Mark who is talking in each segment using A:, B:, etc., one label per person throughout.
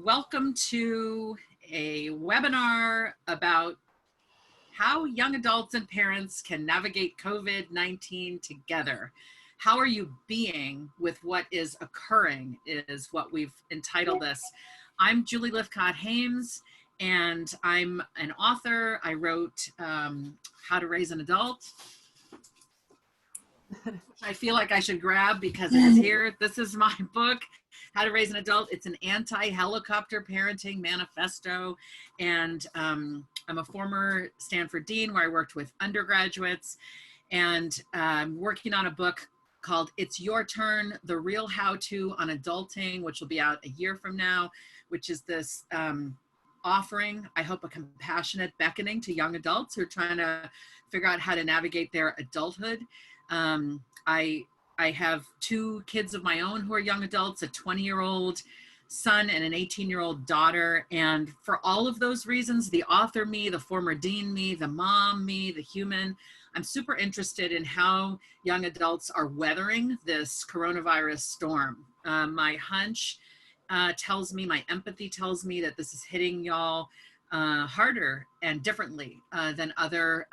A: Welcome to a webinar about how young adults and parents can navigate COVID-19 together. How are you being with what is occurring is what we've entitled this. I'm Julie Lythcott-Haims, and I'm an author. I wrote How to Raise an Adult. I feel like I should grab because it is here. This is my book, How to Raise an Adult. It's an anti-helicopter parenting manifesto. And I'm a former Stanford dean where I worked with undergraduates, and I'm working on a book called It's Your Turn, The Real How-To on Adulting, which will be out a year from now, which is this offering, I hope, a compassionate beckoning to young adults who are trying to figure out how to navigate their adulthood. I have two kids of my own who are young adults, a 20-year-old son and an 18-year-old daughter. And for all of those reasons, the author me, the former dean me, the mom me, the human, I'm super interested in how young adults are weathering this coronavirus storm. My hunch tells me, my empathy tells me that this is hitting y'all harder and differently than other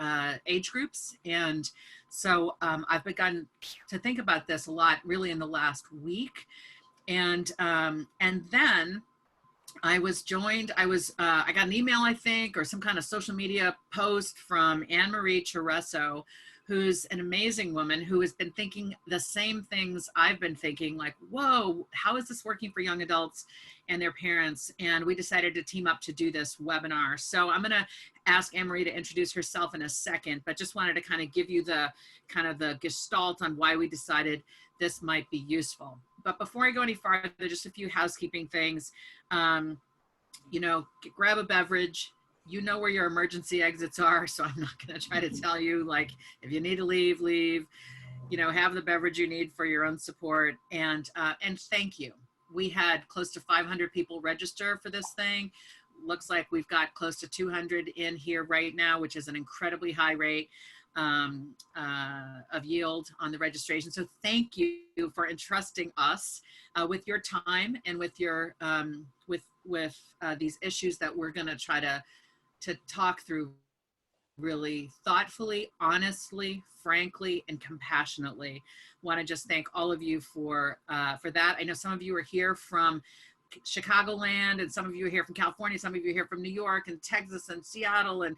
A: age groups. And so I've begun to think about this a lot really in the last week. And then I was joined, I got an email, I think, or some kind of social media post from Anne-Marie Cheresso, who's an amazing woman who has been thinking the same things I've been thinking, like, whoa, how is this working for young adults and their parents? And we decided to team up to do this webinar. So I'm gonna ask Anne-Marie to introduce herself in a second, but just wanted to kind of give you the gestalt on why we decided this might be useful. But before I go any farther, just a few housekeeping things. You know, grab a beverage. You know where your emergency exits are, so I'm not going to try to tell you, like, if you need to leave, leave. You know, have the beverage you need for your own support. And thank you. We had close to 500 people register for this thing. Looks like we've got close to 200 in here right now, which is an incredibly high rate of yield on the registration. So thank you for entrusting us with your time and with your with these issues that we're going to try to talk through really thoughtfully, honestly, frankly, and compassionately. Want to just thank all of you for that. I know some of you are here from Chicagoland, and some of you are here from California, some of you are here from New York and Texas and Seattle and,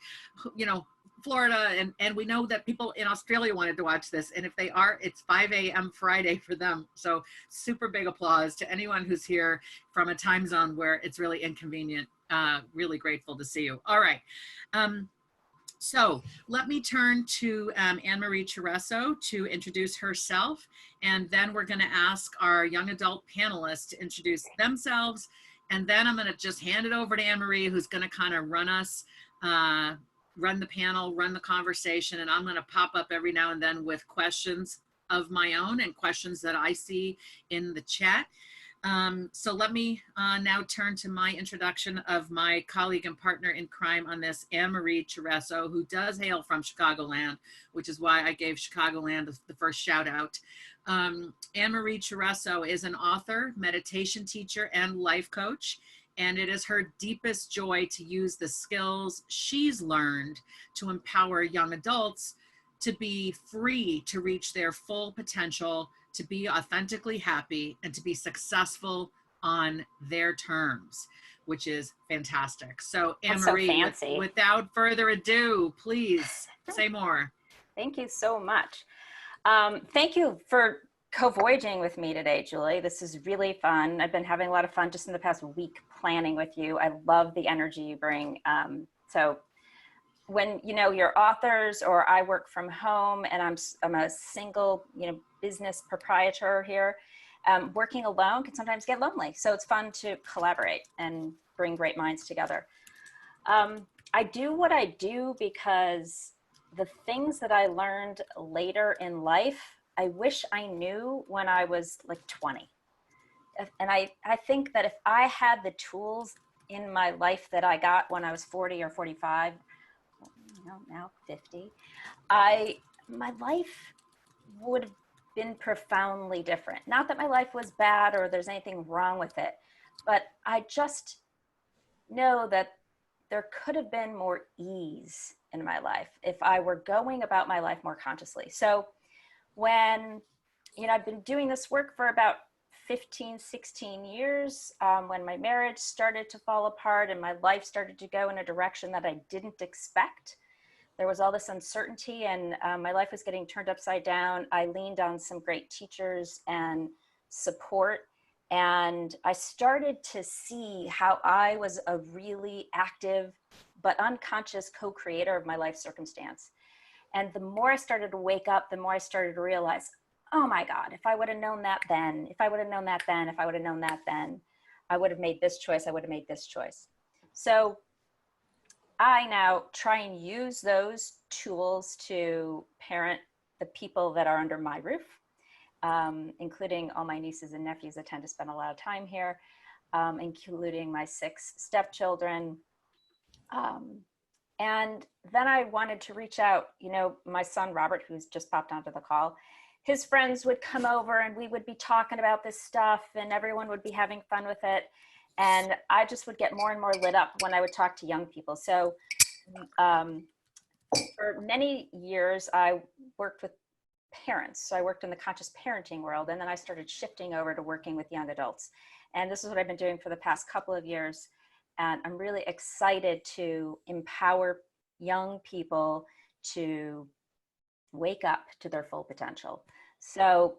A: you know, Florida, and we know that people in Australia wanted to watch this, and if they are, it's 5 a.m. Friday for them. So super big applause to anyone who's here from a time zone where it's really inconvenient. Really grateful to see you. All right. So let me turn to Anne-Marie Cheresso to introduce herself, and then we're going to ask our young adult panelists to introduce themselves, and then I'm going to just hand it over to Anne-Marie, who's going to kind of run us, run the panel, run the conversation, and I'm going to pop up every now and then with questions of my own and questions that I see in the chat. So let me now turn to my introduction of my colleague and partner in crime on this, Anne-Marie Cheresso, who does hail from Chicagoland, which is why I gave Chicagoland the first shout out. Anne-Marie Cheresso is an author, meditation teacher, and life coach, and it is her deepest joy to use the skills she's learned to empower young adults to be free to reach their full potential, to be authentically happy, and to be successful on their terms, which is fantastic. So Anne-Marie,
B: so
A: without further ado, please say more.
B: Thank you so much. Thank you for co-voyaging with me today, Julie. This is really fun. I've been having a lot of fun just in the past week planning with you. I love the energy you bring. So when, you know, you're authors, or I work from home and I'm a single, you know, business proprietor here, working alone can sometimes get lonely. So it's fun to collaborate and bring great minds together. I do what I do because the things that I learned later in life, I wish I knew when I was like 20. And I think that if I had the tools in my life that I got when I was 40 or 45, you know, now 50, my life would have been profoundly different. Not that my life was bad or there's anything wrong with it, but I just know that there could have been more ease in my life if I were going about my life more consciously. So when, I've been doing this work for about 15, 16 years, when my marriage started to fall apart and my life started to go in a direction that I didn't expect. There was all this uncertainty and my life was getting turned upside down. I leaned on some great teachers and support. And I started to see how I was a really active but unconscious co-creator of my life circumstance. And the more I started to wake up, the more I started to realize, oh my God, if I would have known that then, if I would have known that then, if I would have known that then, I would have made this choice, I would have made this choice. So I now try and use those tools to parent the people that are under my roof, including all my nieces and nephews that tend to spend a lot of time here, including my 6 stepchildren. And then I wanted to reach out, my son, Robert, who's just popped onto the call, his friends would come over and we would be talking about this stuff and everyone would be having fun with it. And I just would get more and more lit up when I would talk to young people. So for many years, I worked with parents. So I worked in the conscious parenting world, and then I started shifting over to working with young adults. And this is what I've been doing for the past couple of years. And I'm really excited to empower young people to wake up to their full potential. So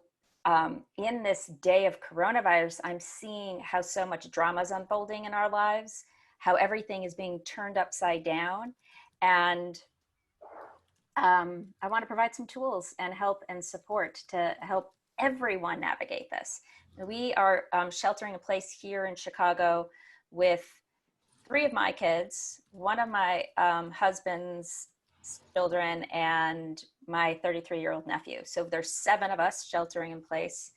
B: in this day of coronavirus, I'm seeing how so much drama is unfolding in our lives, how everything is being turned upside down. And I want to provide some tools and help and support to help everyone navigate this. We are sheltering in place here in Chicago with 3 of my kids, one of my husband's children, and my 33-year-old nephew. So there's 7 of us sheltering in place.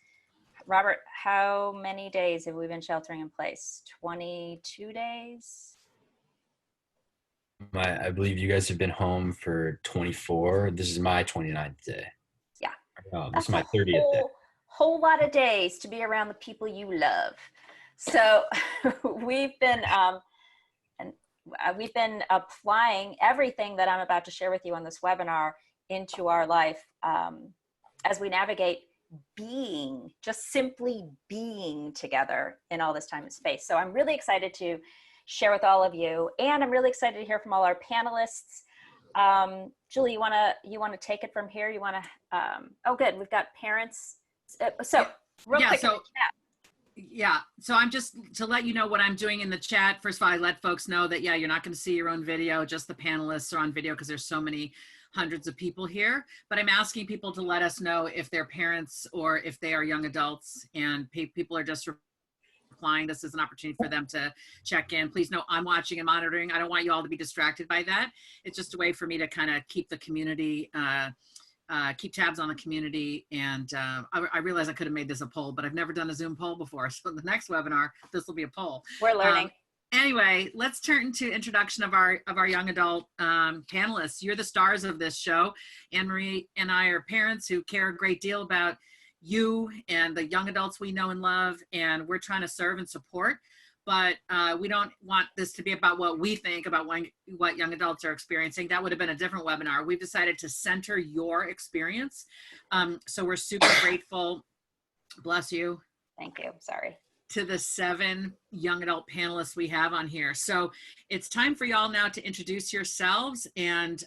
B: Robert, how many days have we been sheltering in place? 22 days?
C: I believe you guys have been home for 24. This is my 29th day.
B: Yeah.
C: This is my 30th day.
B: Whole lot of days to be around the people you love. So we've been applying everything that I'm about to share with you on this webinar into our life as we navigate being, just simply being together in all this time and space. So I'm really excited to share with all of you, and I'm really excited to hear from all our panelists. Julie, you want to take it from here? You want to? Oh, good. We've got parents. So real quick.
A: So I'm just to let you know what I'm doing in the chat. First of all, I let folks know that, you're not going to see your own video, just the panelists are on video because there's so many hundreds of people here. But I'm asking people to let us know if they're parents or if they are young adults, and people are just replying. This is an opportunity for them to check in. Please know I'm watching and monitoring. I don't want you all to be distracted by that. It's just a way for me to kind of keep the community keep tabs on the community. And I realize I could have made this a poll, but I've never done a Zoom poll before. So in the next webinar, this will be a poll.
B: We're learning.
A: Anyway, let's turn to introduction of our young adult panelists. You're the stars of this show. Anne-Marie and I are parents who care a great deal about you and the young adults we know and love, and we're trying to serve and support. But we don't want this to be about what we think about what young adults are experiencing. That would have been a different webinar. We've decided to center your experience. So we're super grateful, bless you.
B: Thank you, sorry.
A: To the 7 young adult panelists we have on here. So it's time for y'all now to introduce yourselves, and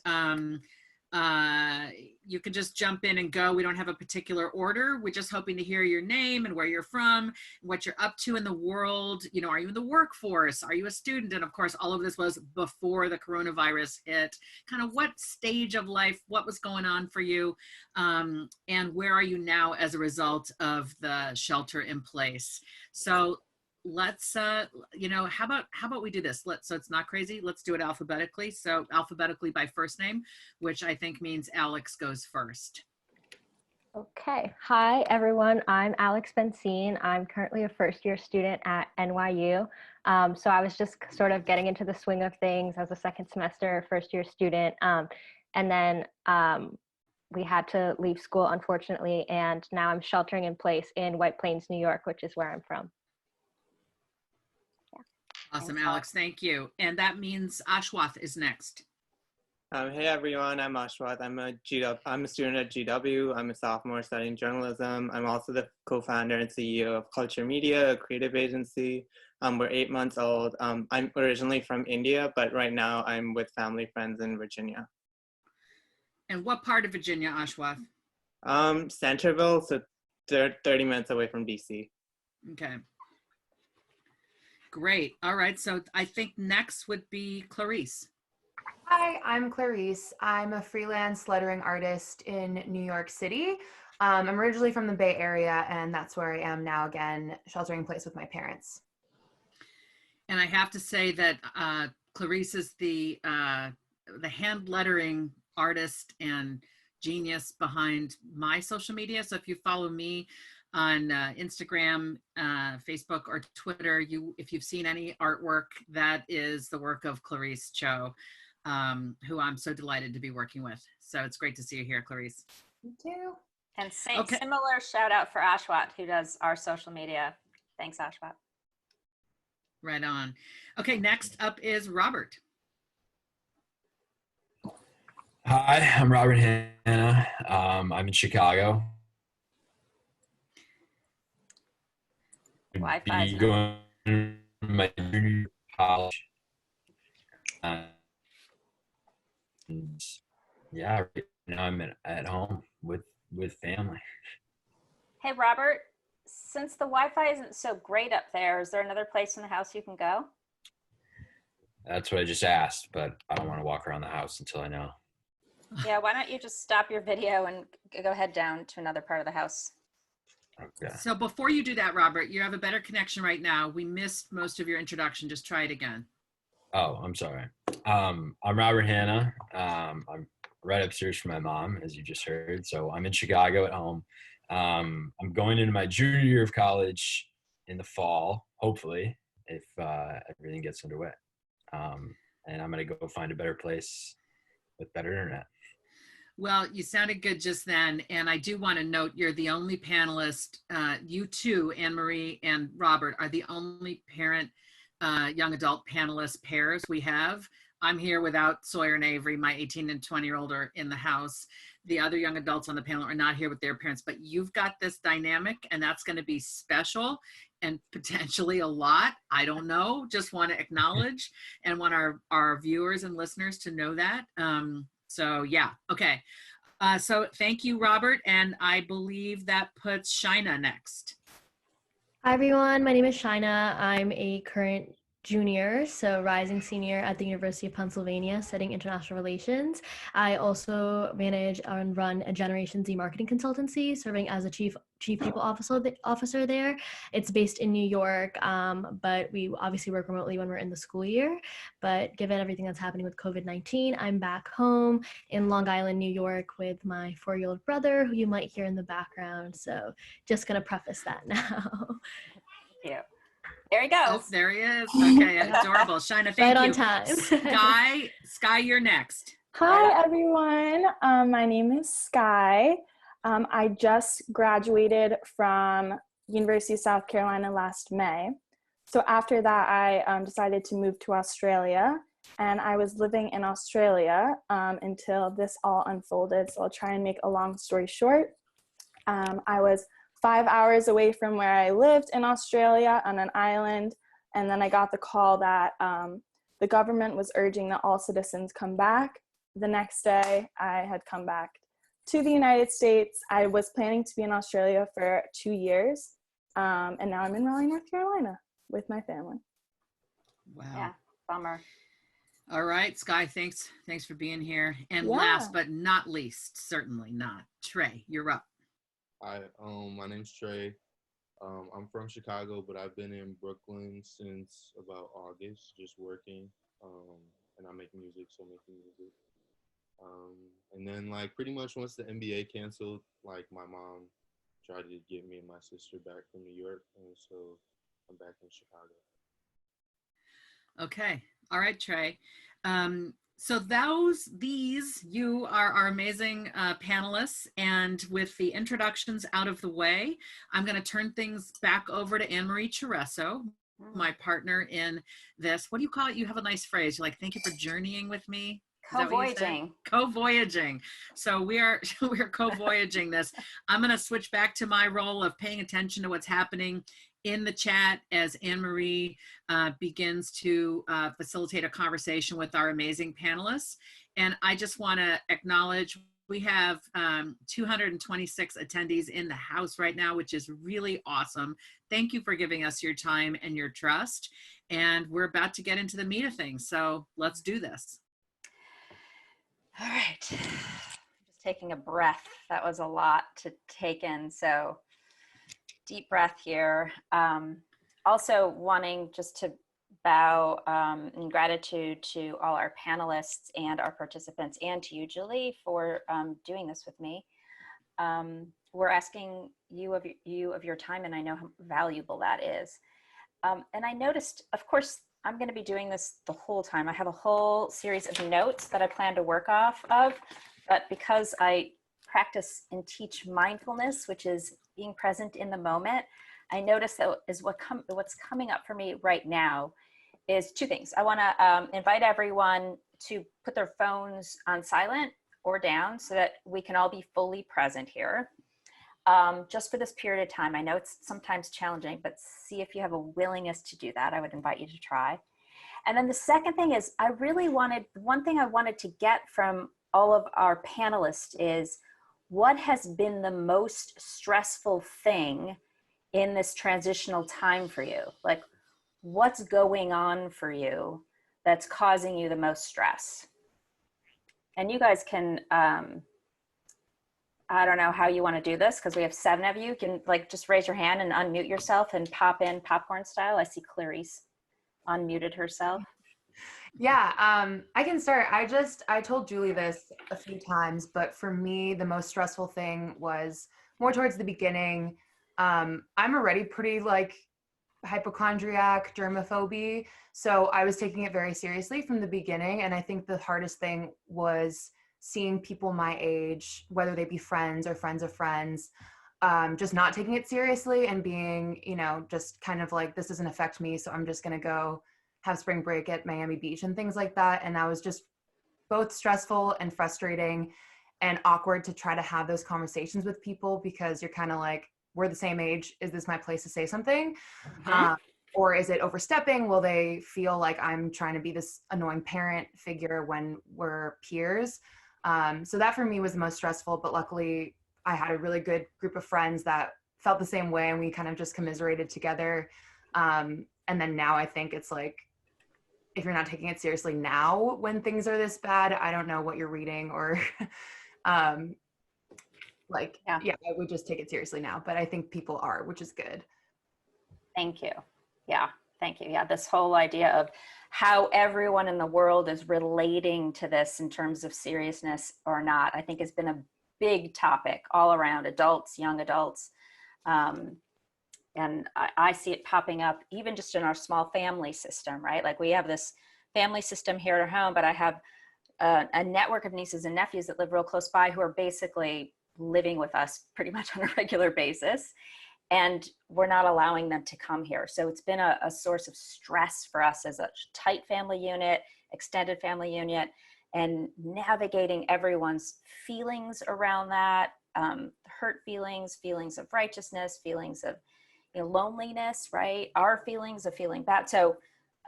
A: you can just jump in and go. We don't have a particular order. We're just hoping to hear your name and where you're from, what you're up to in the world. Are you in the workforce? Are you a student? And of course, all of this was before the coronavirus hit. Kind of what stage of life, what was going on for you? And where are you now as a result of the shelter in place? So let's how about we do this, so it's not crazy, let's do it alphabetically. So alphabetically by first name, which I think means Alex goes first.
D: Okay. Hi everyone, I'm Alex Benzine. I'm currently a first-year student at NYU. So I was just sort of getting into the swing of things as a second semester first-year student, and then we had to leave school, unfortunately, and now I'm sheltering in place in White Plains, New York, which is where I'm from.
A: Awesome,
B: Thanks,
A: Alex. Thank you. And that means Ashwath is next.
E: Hey everyone, I'm Ashwath. I'm a student at GW. I'm a sophomore studying journalism. I'm also the co-founder and CEO of Culture Media, a creative agency. We're 8 months old. I'm originally from India, but right now I'm with family friends in Virginia.
A: And what part of Virginia, Ashwath?
E: Centerville, so 30 minutes away from DC.
A: Okay. Great. All right. So I think next would be Clarice.
F: Hi, I'm Clarice. I'm a freelance lettering artist in New York City. I'm originally from the Bay Area, and that's where I am now again, sheltering in place with my parents.
A: And I have to say that Clarice is the hand lettering artist and genius behind my social media. So if you follow me on Instagram, Facebook, or Twitter, if you've seen any artwork, that is the work of Clarice Cho, who I'm so delighted to be working with. So it's great to see you here, Clarice.
F: You too.
B: And similar shout out for Ashwath, who does our social media. Thanks, Ashwath.
A: Right on. Okay, next up is Robert.
C: Hi, I'm Robert Hanna. I'm in Chicago.
B: Wi-Fi's not-
C: Going to my junior year of college. And yeah, right now I'm at home with family.
B: Hey, Robert, since the Wi-Fi isn't so great up there, is there another place in the house you can go?
C: That's what I just asked, but I don't want to walk around the house until I know.
B: Yeah, why don't you just stop your video and go head down to another part of the house?
C: Okay.
A: So before you do that, Robert, you have a better connection right now. We missed most of your introduction. Just try it again.
C: Oh, I'm sorry. I'm Robert Hanna. I'm right upstairs from my mom, as you just heard. So I'm in Chicago at home. I'm going into my junior year of college in the fall, hopefully, if everything gets underway. And I'm going to go find a better place with better internet.
A: Well, you sounded good just then. And I do want to note you're the only panelist. You two, Anne-Marie and Robert, are the only parent young adult panelist pairs we have. I'm here without Sawyer and Avery. My 18 and 20-year-old are in the house. The other young adults on the panel are not here with their parents, but you've got this dynamic, and that's going to be special and potentially a lot. I don't know. Just want to acknowledge and want our viewers and listeners to know that. So yeah, okay. So thank you, Robert. And I believe that puts Shaina next.
D: Hi everyone, my name is Shaina. I'm a current junior, so rising senior at the University of Pennsylvania, studying international relations. I also manage and run a Generation Z marketing consultancy, serving as a chief people officer there. It's based in New York, but we obviously work remotely when we're in the school year. But given everything that's happening with COVID-19, I'm back home in Long Island, New York, with my 4-year-old brother, who you might hear in the background. So just gonna preface that now.
B: Thank you. There he goes.
A: Oh, there he is. Okay, adorable. Shaina, thank
D: Right
A: you.
D: on time.
A: Sky, you're next.
G: Hi, everyone. My name is Sky. I just graduated from University of South Carolina last May. So after that, I decided to move to Australia, and I was living in Australia until this all unfolded. So I'll try and make a long story short. I was 5 hours away from where I lived in Australia on an island, and then I got the call that the government was urging that all citizens come back. The next day, I had come back to the United States. I was planning to be in Australia for 2 years, and now I'm in Raleigh, North Carolina with my family.
A: Wow.
B: Yeah, bummer.
A: All right, Sky, thanks for being here. And
G: Yeah.
A: last but not least, certainly not, Trey, you're up.
H: Hi, my name's Trey. I'm from Chicago, but I've been in Brooklyn since about August, just working. And I make music, so making music. And then like pretty much once the NBA canceled, like my mom tried to get me and my sister back from New York, and so I'm back in Chicago.
A: Okay. All right, Trey. So you are our amazing panelists, and with the introductions out of the way, I'm going to turn things back over to Anne-Marie Cheresso, my partner in this. What do you call it? You have a nice phrase. You're like, thank you for journeying with me. Is that what you say?
B: Co-voyaging.
A: Co-voyaging. So we're co-voyaging this. I'm going to switch back to my role of paying attention to what's happening in the chat as Anne-Marie begins to facilitate a conversation with our amazing panelists. And I just want to acknowledge we have 226 attendees in the house right now, which is really awesome. Thank you for giving us your time and your trust. And we're about to get into the meat of things. So let's do this.
B: All right. Just taking a breath. That was a lot to take in. So deep breath here. Also wanting just to bow in gratitude to all our panelists and our participants, and to you, Julie, for doing this with me. We're asking you of your time, and I know how valuable that is. And I noticed, of course, I'm going to be doing this the whole time. I have a whole series of notes that I plan to work off of, but because I practice and teach mindfulness, which is being present in the moment, I notice that what's coming up for me right now is two things. I want to invite everyone to put their phones on silent or down so that we can all be fully present here. Just for this period of time. I know it's sometimes challenging, but see if you have a willingness to do that. I would invite you to try. And then the second thing is one thing I wanted to get from all of our panelists is what has been the most stressful thing in this transitional time for you? Like, what's going on for you that's causing you the most stress? And you guys can, I don't know how you want to do this because we have 7 of you. You can like just raise your hand and unmute yourself and pop in popcorn style. I see Clarice unmuted herself.
F: Yeah, I can start. I told Julie this a few times, but for me, the most stressful thing was more towards the beginning. I'm already pretty like hypochondriac, germophobia. So I was taking it very seriously from the beginning. And I think the hardest thing was seeing people my age, whether they be friends of friends, just not taking it seriously and being, just kind of like, this doesn't affect me. So I'm just going to go have spring break at Miami Beach and things like that. And I was just both stressful and frustrating and awkward to try to have those conversations with people because you're kind of like, we're the same age. Is this my place to say something?
B: Mm-hmm.
F: Or is it overstepping? Will they feel like I'm trying to be this annoying parent figure when we're peers? So that for me was the most stressful, but luckily I had a really good group of friends that felt the same way and we kind of just commiserated together. And then now I think it's like, if you're not taking it seriously now when things are this bad, I don't know what you're reading or I would just take it seriously now, but I think people are, which is good.
B: Thank you. Yeah, thank you. Yeah, this whole idea of how everyone in the world is relating to this in terms of seriousness or not, I think has been a big topic all around adults, young adults. And I see it popping up even just in our small family system, right? Like we have this family system here at home, but I have a network of nieces and nephews that live real close by who are basically living with us pretty much on a regular basis. And we're not allowing them to come here. So it's been a source of stress for us as a tight family unit, extended family unit, and navigating everyone's feelings around that, hurt feelings, feelings of righteousness, feelings of loneliness, right? Our feelings of feeling bad. So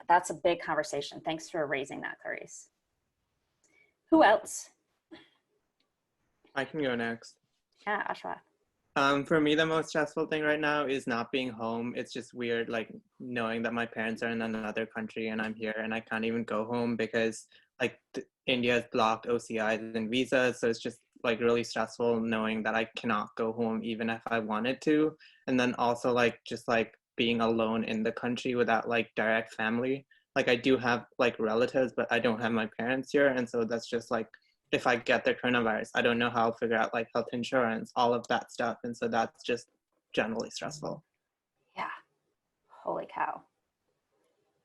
B: that's a big conversation. Thanks for raising that, Clarice. Who else?
E: I can go next.
B: Yeah, Ashwa.
E: For me, the most stressful thing right now is not being home. It's just weird, like knowing that my parents are in another country and I'm here and I can't even go home because like India's blocked OCIs and visas. So it's just like really stressful knowing that I cannot go home even if I wanted to. And then also like just like being alone in the country without like direct family. Like I do have like relatives, but I don't have my parents here. And so that's just like, if I get the coronavirus, I don't know how I'll figure out like health insurance, all of that stuff. And so that's just generally stressful.
B: Yeah. Holy cow.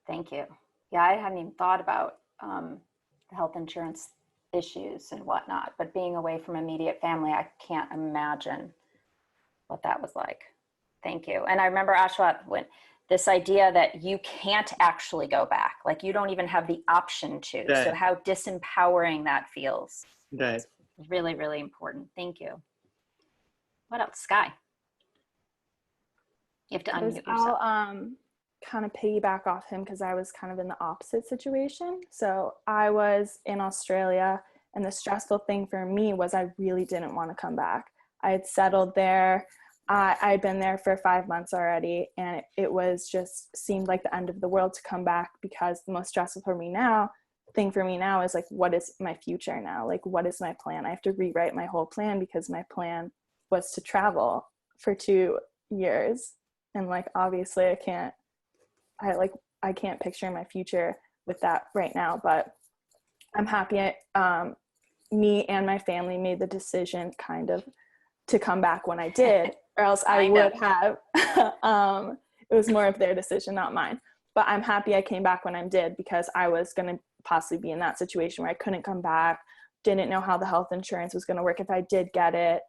B: Thank you. Yeah, I hadn't even thought about the health insurance issues and whatnot, but being away from immediate family, I can't imagine what that was like. Thank you. And I remember Ashwat, when this idea that you can't actually go back, like you don't even have the option to.
E: Right.
B: So how disempowering that feels.
E: Right.
B: It's really, really important. Thank you. What else? Sky. You have to unmute yourself.
G: I'll kind of piggyback off him because I was kind of in the opposite situation. So I was in Australia, and the stressful thing for me was I really didn't want to come back. I had settled there. I'd been there for 5 months already, and it was just seemed like the end of the world to come back, because the most stressful thing for me now is like, what is my future now? Like, what is my plan? I have to rewrite my whole plan, because my plan was to travel for 2 years. And like, obviously I can't picture my future with that right now, but I'm happy me and my family made the decision kind of to come back when I did, or else I would have. It was more of their decision, not mine. But I'm happy I came back when I did, because I was going to possibly be in that situation where I couldn't come back, didn't know how the health insurance was going to work if I did get it.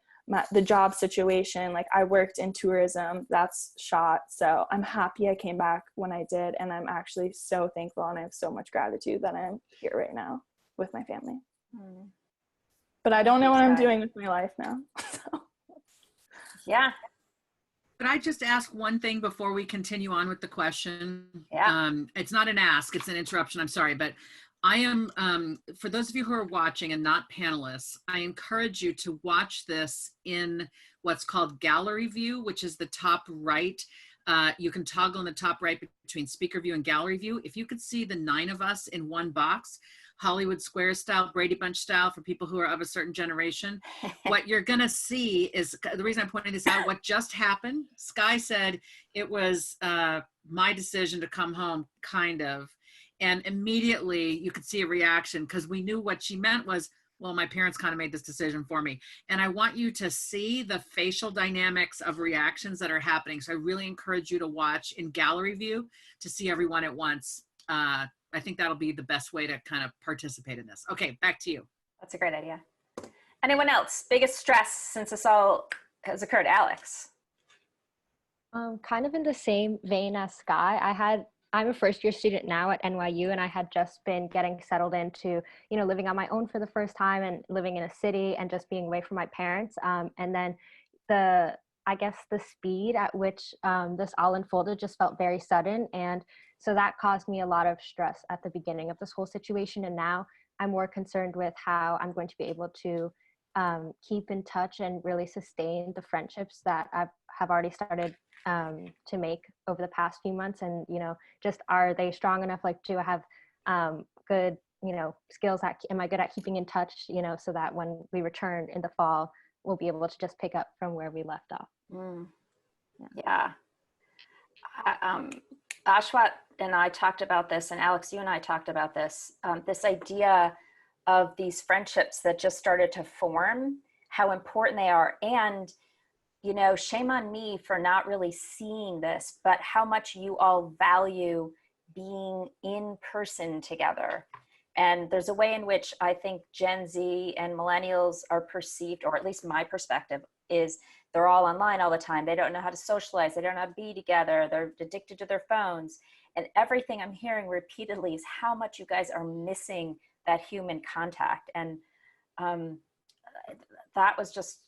G: The job situation, like I worked in tourism, that's shot. So I'm happy I came back when I did. And I'm actually so thankful, and I have so much gratitude that I'm here right now with my family. But I don't know what I'm doing with my life now. So.
B: Yeah.
A: Could I just ask one thing before we continue on with the question?
B: Yeah.
A: It's not an ask, it's an interruption. I'm sorry, but I am, for those of you who are watching and not panelists, I encourage you to watch this in what's called gallery view, which is the top right. You can toggle in the top right between speaker view and gallery view. If you could see the 9 of us in one box, Hollywood Square style, Brady Bunch style, for people who are of a certain generation, what you're gonna see is, the reason I'm pointing this out, what just happened, Sky said it was my decision to come home, kind of. And immediately you could see a reaction, because we knew what she meant was, well, my parents kind of made this decision for me. And I want you to see the facial dynamics of reactions that are happening. So I really encourage you to watch in gallery view to see everyone at once. I think that'll be the best way to kind of participate in this. Okay, back to you.
B: That's a great idea. Anyone else? Biggest stress since this all has occurred? Alex.
D: Kind of in the same vein as Sky, I'm a first-year student now at NYU, and I had just been getting settled into, living on my own for the first time, and living in a city and just being away from my parents. And then the speed at which this all unfolded just felt very sudden. And so that caused me a lot of stress at the beginning of this whole situation. And now I'm more concerned with how I'm going to be able to keep in touch and really sustain the friendships that I have already started to make over the past few months. And, just are they strong enough? Like, do I have good, skills am I good at keeping in touch, so that when we return in the fall, we'll be able to just pick up from where we left off.
B: Yeah. Ashwat and I talked about this, and Alex, you and I talked about this, this idea of these friendships that just started to form, how important they are. And, shame on me for not really seeing this, but how much you all value being in person together. And there's a way in which I think Gen Z and millennials are perceived, or at least my perspective is, they're all online all the time. They don't know how to socialize. They don't know how to be together. They're addicted to their phones. And everything I'm hearing repeatedly is how much you guys are missing that human contact. And that was just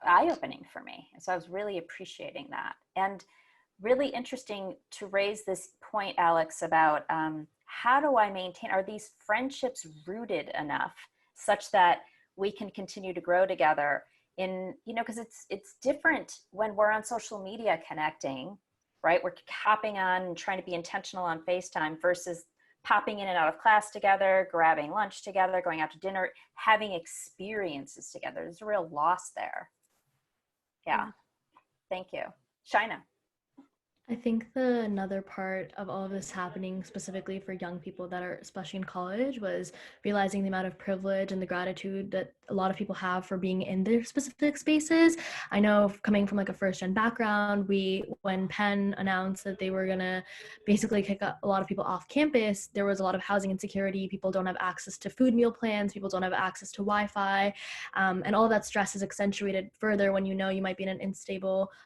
B: eye-opening for me. And so I was really appreciating that. And really interesting to raise this point, Alex, about how do I maintain, are these friendships rooted enough such that we can continue to grow together in, because it's different when we're on social media connecting, right? We're hopping on and trying to be intentional on FaceTime versus popping in and out of class together, grabbing lunch together, going out to dinner, having experiences together. There's a real loss there. Yeah. Thank you. Shaina.
I: I think another part of all of this happening specifically for young people that are especially in college was realizing the amount of privilege and the gratitude that a lot of people have for being in their specific spaces. I know coming from like a first-gen background, when Penn announced that they were gonna basically kick a lot of people off campus, there was a lot of housing insecurity. People don't have access to food meal plans. People don't have access to Wi-Fi. And all of that stress is accentuated further when you might be in an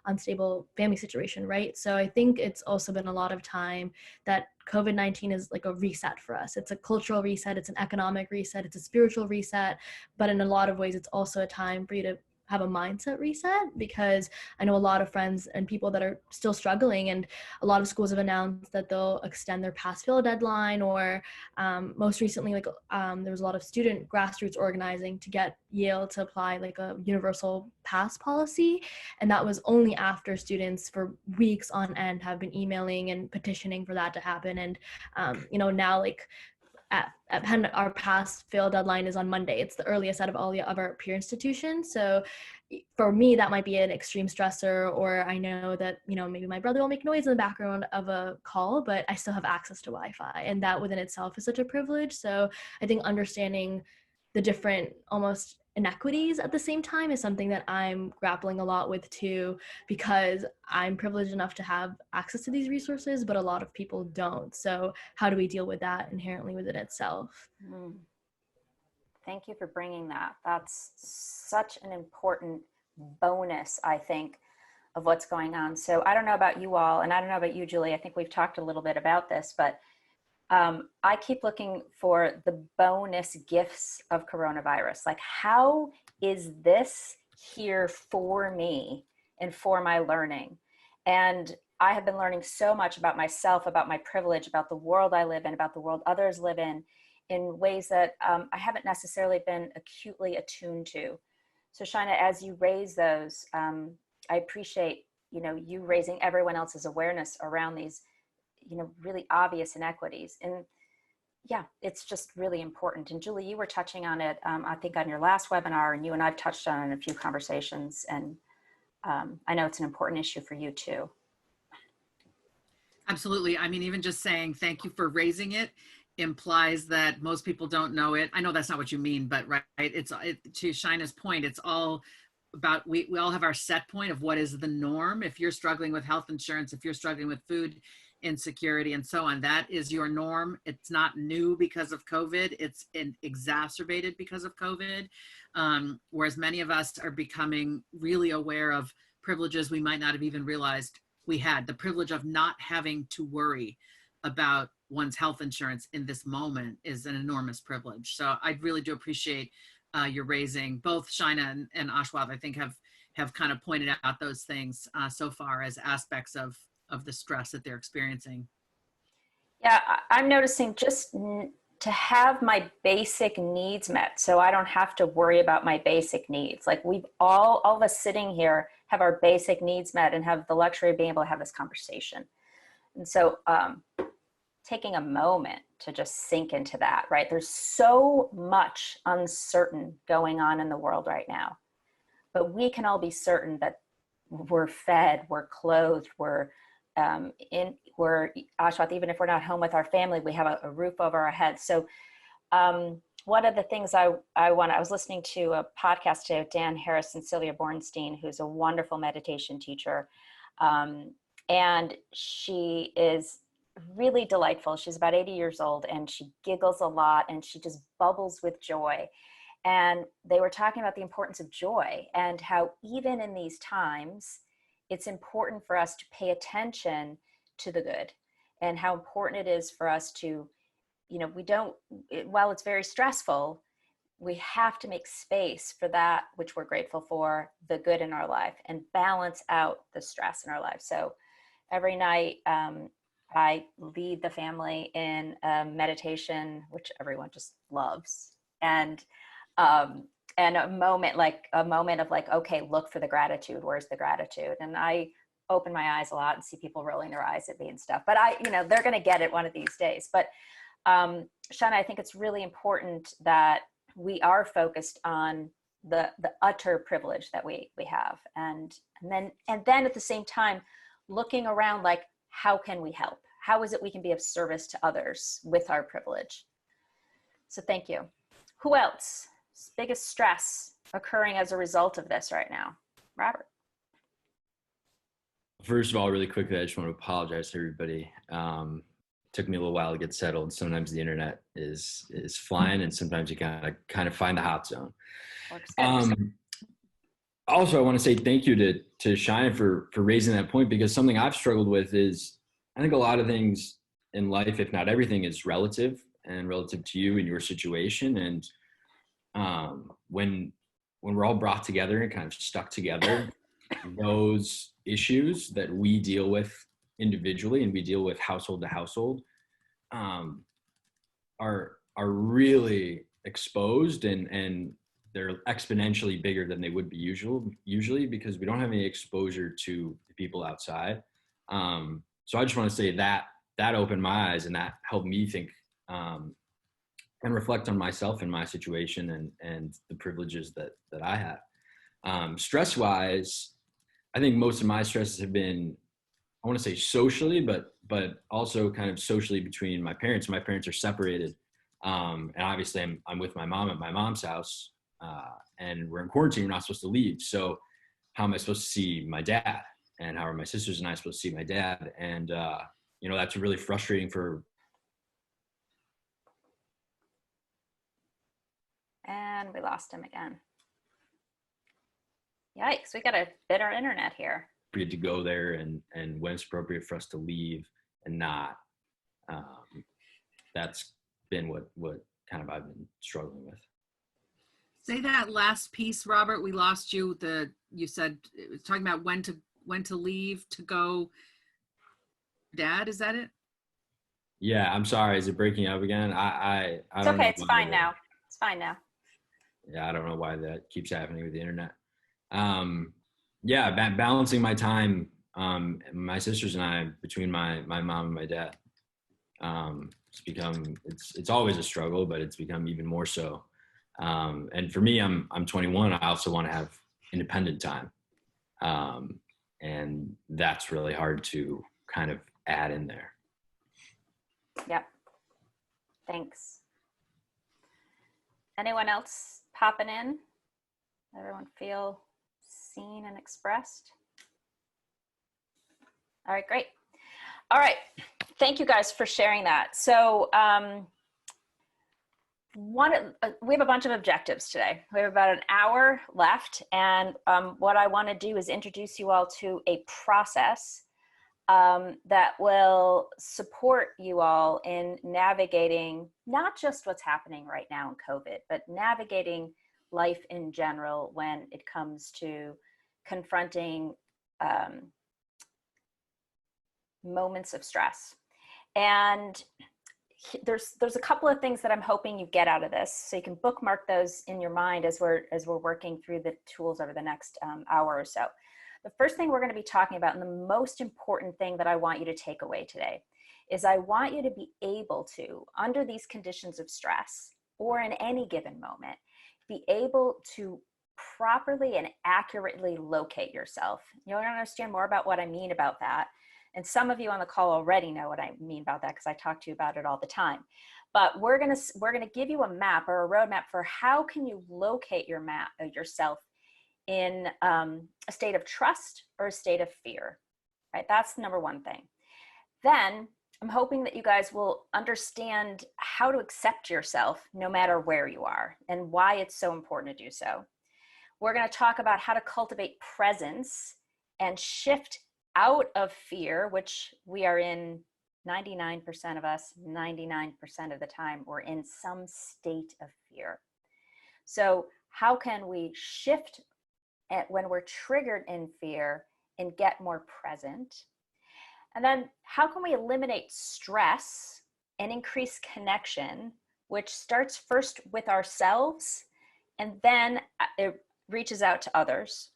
I: unstable family situation, right? So I think it's also been a lot of time that COVID-19 is like a reset for us. It's a cultural reset, it's an economic reset, it's a spiritual reset, but in a lot of ways, it's also a time for you to have a mindset reset, because I know a lot of friends and people that are still struggling, and a lot of schools have announced that they'll extend their pass-fail deadline, or most recently, there was a lot of student grassroots organizing to get Yale to apply like a universal pass policy, and that was only after students for weeks on end have been emailing and petitioning for that to happen. And now like at Penn, our pass-fail deadline is on Monday. It's the earliest out of all of our peer institutions. So for me, that might be an extreme stressor, or I know that, maybe my brother will make noise in the background of a call, but I still have access to Wi-Fi. And that within itself is such a privilege. So I think understanding the different almost inequities at the same time is something that I'm grappling a lot with too, because I'm privileged enough to have access to these resources, but a lot of people don't. So how do we deal with that inherently within itself?
B: Thank you for bringing that. That's such an important bonus, I think, of what's going on. So I don't know about you all, and I don't know about you, Julie. I think we've talked a little bit about this, but I keep looking for the bonus gifts of coronavirus. Like, how is this here for me and for my learning? And I have been learning so much about myself, about my privilege, about the world I live in, about the world others live in ways that I haven't necessarily been acutely attuned to. So Shaina, as you raise those, I appreciate, you raising everyone else's awareness around these really obvious inequities. And yeah, it's just really important. And Julie, you were touching on it, I think on your last webinar, and you and I've touched on it in a few conversations. And I know it's an important issue for you too.
A: Absolutely. I mean, even just saying thank you for raising it implies that most people don't know it. I know that's not what you mean, but right, to Shina's point, it's all about, we all have our set point of what is the norm. If you're struggling with health insurance, if you're struggling with food insecurity and so on, that is your norm. It's not new because of COVID. It's exacerbated because of COVID. Whereas many of us are becoming really aware of privileges we might not have even realized we had. The privilege of not having to worry about one's health insurance in this moment is an enormous privilege. So I really do appreciate your raising. Both Shaina and Ashwath, I think, have kind of pointed out those things so far as aspects of the stress that they're experiencing.
B: Yeah, I'm noticing just to have my basic needs met, so I don't have to worry about my basic needs. Like, we've all of us sitting here have our basic needs met and have the luxury of being able to have this conversation. And so taking a moment to just sink into that, right? There's so much uncertain going on in the world right now, but we can all be certain that we're fed, we're clothed, we're Ashwath, even if we're not home with our family, we have a roof over our heads. So one of the things I was listening to a podcast today with Dan Harris and Sylvia Bornstein, who's a wonderful meditation teacher. And she is really delightful. She's about 80 years old, and she giggles a lot, and she just bubbles with joy. And they were talking about the importance of joy and how even in these times, it's important for us to pay attention to the good, and how important it is for us to, while it's very stressful, we have to make space for that which we're grateful for, the good in our life, and balance out the stress in our life. So every night, I lead the family in a meditation, which everyone just loves. And a moment of like, okay, look for the gratitude. Where's the gratitude? And I open my eyes a lot and see people rolling their eyes at me and stuff, but they're going to get it one of these days. But Shaina, I think it's really important that we are focused on the utter privilege that we have. And then at the same time, looking around, like, how can we help? How is it we can be of service to others with our privilege? So thank you. Who else? Biggest stress occurring as a result of this right now? Robert.
C: First of all, really quickly, I just want to apologize to everybody. Took me a little while to get settled. Sometimes the internet is flying, and sometimes you kind of find the hot zone. Also, I want to say thank you to Shine for raising that point, because something I've struggled with is, I think a lot of things in life, if not everything, is relative and relative to you and your situation. And when we're all brought together and kind of stuck together, those issues that we deal with individually and we deal with household to household are really exposed, and they're exponentially bigger than they would be usually because we don't have any exposure to the people outside. So I just want to say that opened my eyes, and that helped me think and reflect on myself and my situation and the privileges that I have. Stress wise, I think most of my stresses have been, I want to say socially, but also kind of socially between my parents. My parents are separated. And obviously I'm with my mom at my mom's house, and we're in quarantine. We're not supposed to leave. So how am I supposed to see my dad? And how are my sisters and I supposed to see my dad? And, that's really frustrating for.
B: And we lost him again. Yikes, we got a better internet here.
C: To go there and when it's appropriate for us to leave and not. That's been what kind of I've been struggling with.
A: Say that last piece, Robert. We lost you. You said it was talking about when to leave to go. Dad, is that it?
C: Yeah, I'm sorry. Is it breaking up again? I
B: It's
C: don't
B: okay.
C: know.
B: It's fine now. It's fine now.
C: Yeah, I don't know why that keeps happening with the internet. Yeah, balancing my time, my sisters and I, between my mom and my dad. It's always a struggle, but it's become even more so. And for me, I'm 21. I also want to have independent time. And that's really hard to kind of add in there.
B: Yep. Thanks. Anyone else popping in? Everyone feel seen and expressed? All right, great. All right, thank you guys for sharing that. So we have a bunch of objectives today. We have about an hour left, and what I want to do is introduce you all to a process that will support you all in navigating not just what's happening right now in COVID, but navigating life in general when it comes to confronting moments of stress. And there's a couple of things that I'm hoping you get out of this, so you can bookmark those in your mind as we're working through the tools over the next hour or so. The first thing we're going to be talking about, and the most important thing that I want you to take away today, is I want you to be able to, under these conditions of stress or in any given moment, be able to properly and accurately locate yourself. You'll understand more about what I mean about that. And some of you on the call already know what I mean about that because I talk to you about it all the time. But we're gonna give you a map or a roadmap for how can you locate yourself in a state of trust or a state of fear, right? That's the number one thing. Then I'm hoping that you guys will understand how to accept yourself no matter where you are and why it's so important to do so. We're going to talk about how to cultivate presence and shift out of fear, which we are in 99% of us, 99% of the time, we're in some state of fear. So how can we shift when we're triggered in fear and get more present? And then how can we eliminate stress and increase connection, which starts first with ourselves and then it reaches out to others.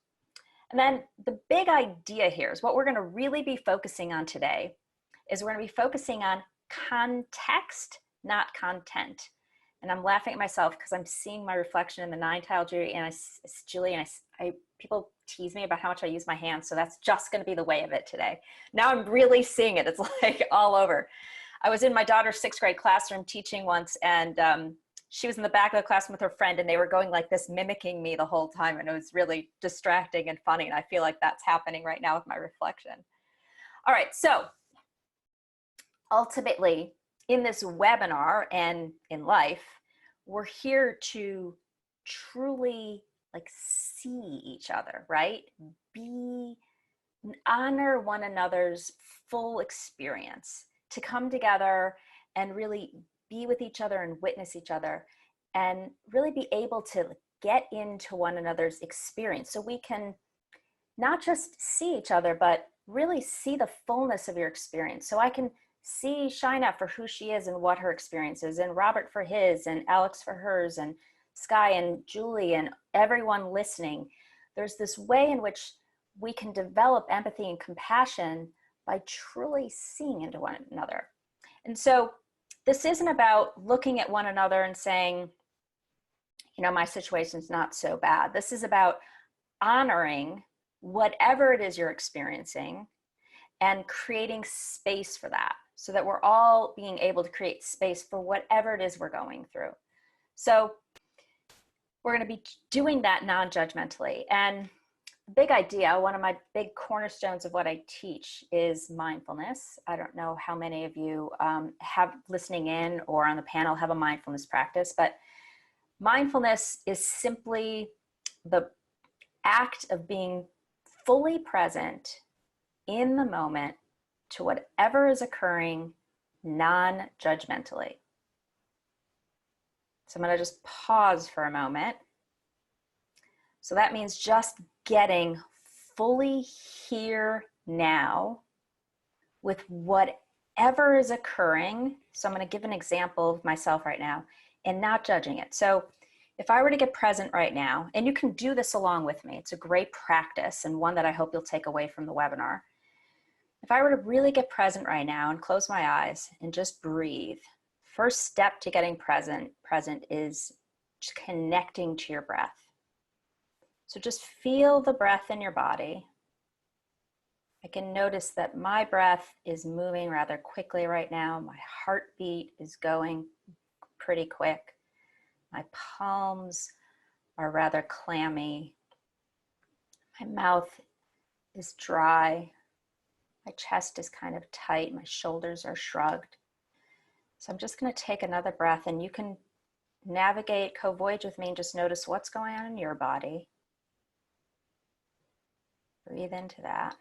B: And then the big idea here is what we're going to really be focusing on today is we're going to be focusing on context, not content. And I'm laughing at myself because I'm seeing my reflection in the 9-tile Julie, and people tease me about how much I use my hands, so that's just going to be the way of it today. Now I'm really seeing it. It's like all over. I was in my daughter's 6th grade classroom teaching once, and she was in the back of the classroom with her friend, and they were going like this, mimicking me the whole time, and it was really distracting and funny, and I feel like that's happening right now with my reflection. All right, so ultimately, in this webinar and in life, we're here to truly like see each other, right? Honor one another's full experience, to come together and really be with each other and witness each other and really be able to get into one another's experience so we can not just see each other, but really see the fullness of your experience. So I can see Shaina for who she is and what her experience is, and Robert for his, and Alex for hers, and Sky and Julie and everyone listening. There's this way in which we can develop empathy and compassion by truly seeing into one another. And so this isn't about looking at one another and saying, you know, my situation's not so bad. This is about honoring whatever it is you're experiencing and creating space for that, so that we're all being able to create space for whatever it is we're going through. So we're going to be doing that non-judgmentally. And the big idea, one of my big cornerstones of what I teach is mindfulness. I don't know how many of you have listening in or on the panel have a mindfulness practice, but mindfulness is simply the act of being fully present in the moment to whatever is occurring non-judgmentally. So I'm going to just pause for a moment. So that means just getting fully here now with whatever is occurring. So I'm going to give an example of myself right now and not judging it. So if I were to get present right now, and you can do this along with me, it's a great practice and one that I hope you'll take away from the webinar. If I were to really get present right now and close my eyes and just breathe, first step to getting present is just connecting to your breath. So just feel the breath in your body. I can notice that my breath is moving rather quickly right now. My heartbeat is going pretty quick. My palms are rather clammy. My mouth is dry. My chest is kind of tight. My shoulders are shrugged. So I'm just going to take another breath, and you can navigate, co-voyage with me and just notice what's going on in your body. Breathe into that.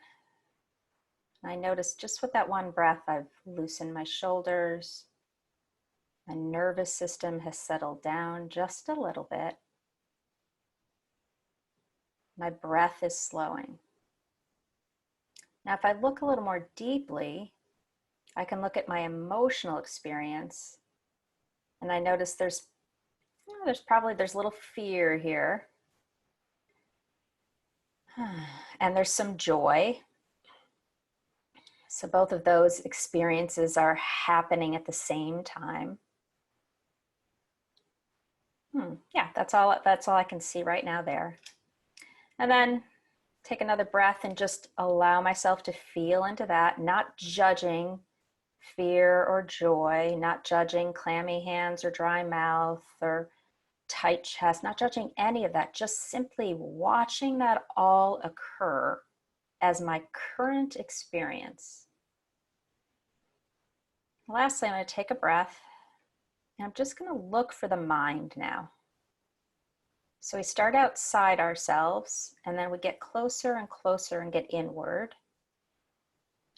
B: And I notice just with that one breath, I've loosened my shoulders. My nervous system has settled down just a little bit. My breath is slowing. Now, if I look a little more deeply, I can look at my emotional experience, and I notice there's a little fear here. And there's some joy. So both of those experiences are happening at the same time. Yeah, that's all I can see right now there. And then take another breath and just allow myself to feel into that, not judging fear or joy, not judging clammy hands or dry mouth or tight chest, not judging any of that, just simply watching that all occur as my current experience. Lastly, I'm going to take a breath, and I'm just going to look for the mind now. So we start outside ourselves, and then we get closer and closer and get inward.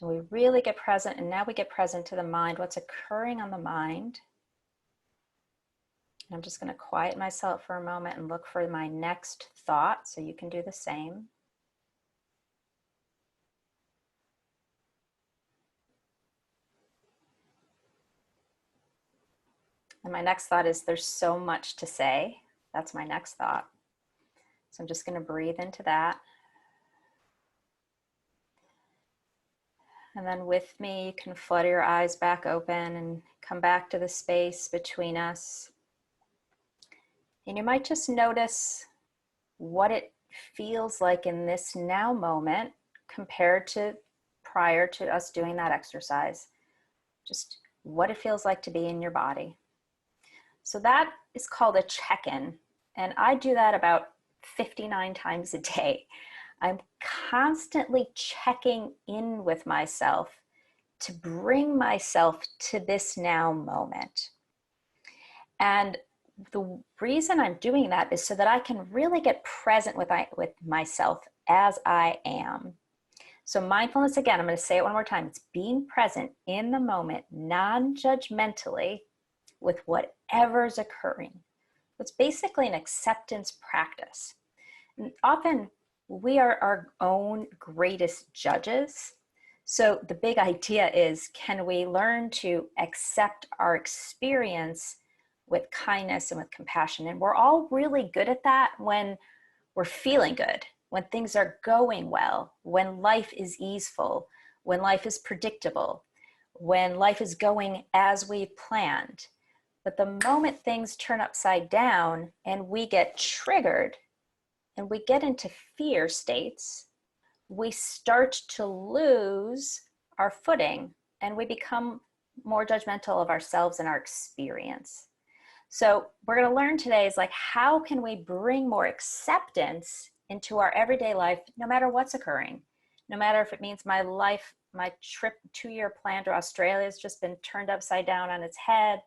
B: And we really get present, and now we get present to the mind, what's occurring on the mind. And I'm just going to quiet myself for a moment and look for my next thought, so you can do the same. And my next thought is, there's so much to say. That's my next thought. So I'm just going to breathe into that. And then with me, you can flutter your eyes back open and come back to the space between us. And you might just notice what it feels like in this now moment compared to prior to us doing that exercise. Just what it feels like to be in your body. So that is called a check-in. And I do that about 59 times a day. I'm constantly checking in with myself to bring myself to this now moment. And the reason I'm doing that is so that I can really get present with myself as I am. So mindfulness, again, I'm going to say it one more time. It's being present in the moment, non-judgmentally with whatever's occurring. It's basically an acceptance practice. And often we are our own greatest judges. So the big idea is, can we learn to accept our experience with kindness and with compassion? And we're all really good at that when we're feeling good, when things are going well, when life is easeful, when life is predictable, when life is going as we planned. But the moment things turn upside down and we get triggered and we get into fear states, we start to lose our footing and we become more judgmental of ourselves and our experience. So we're going to learn today is like, how can we bring more acceptance into our everyday life, no matter what's occurring, no matter if it means my life, my trip, 2-year plan to Australia has just been turned upside down on its head,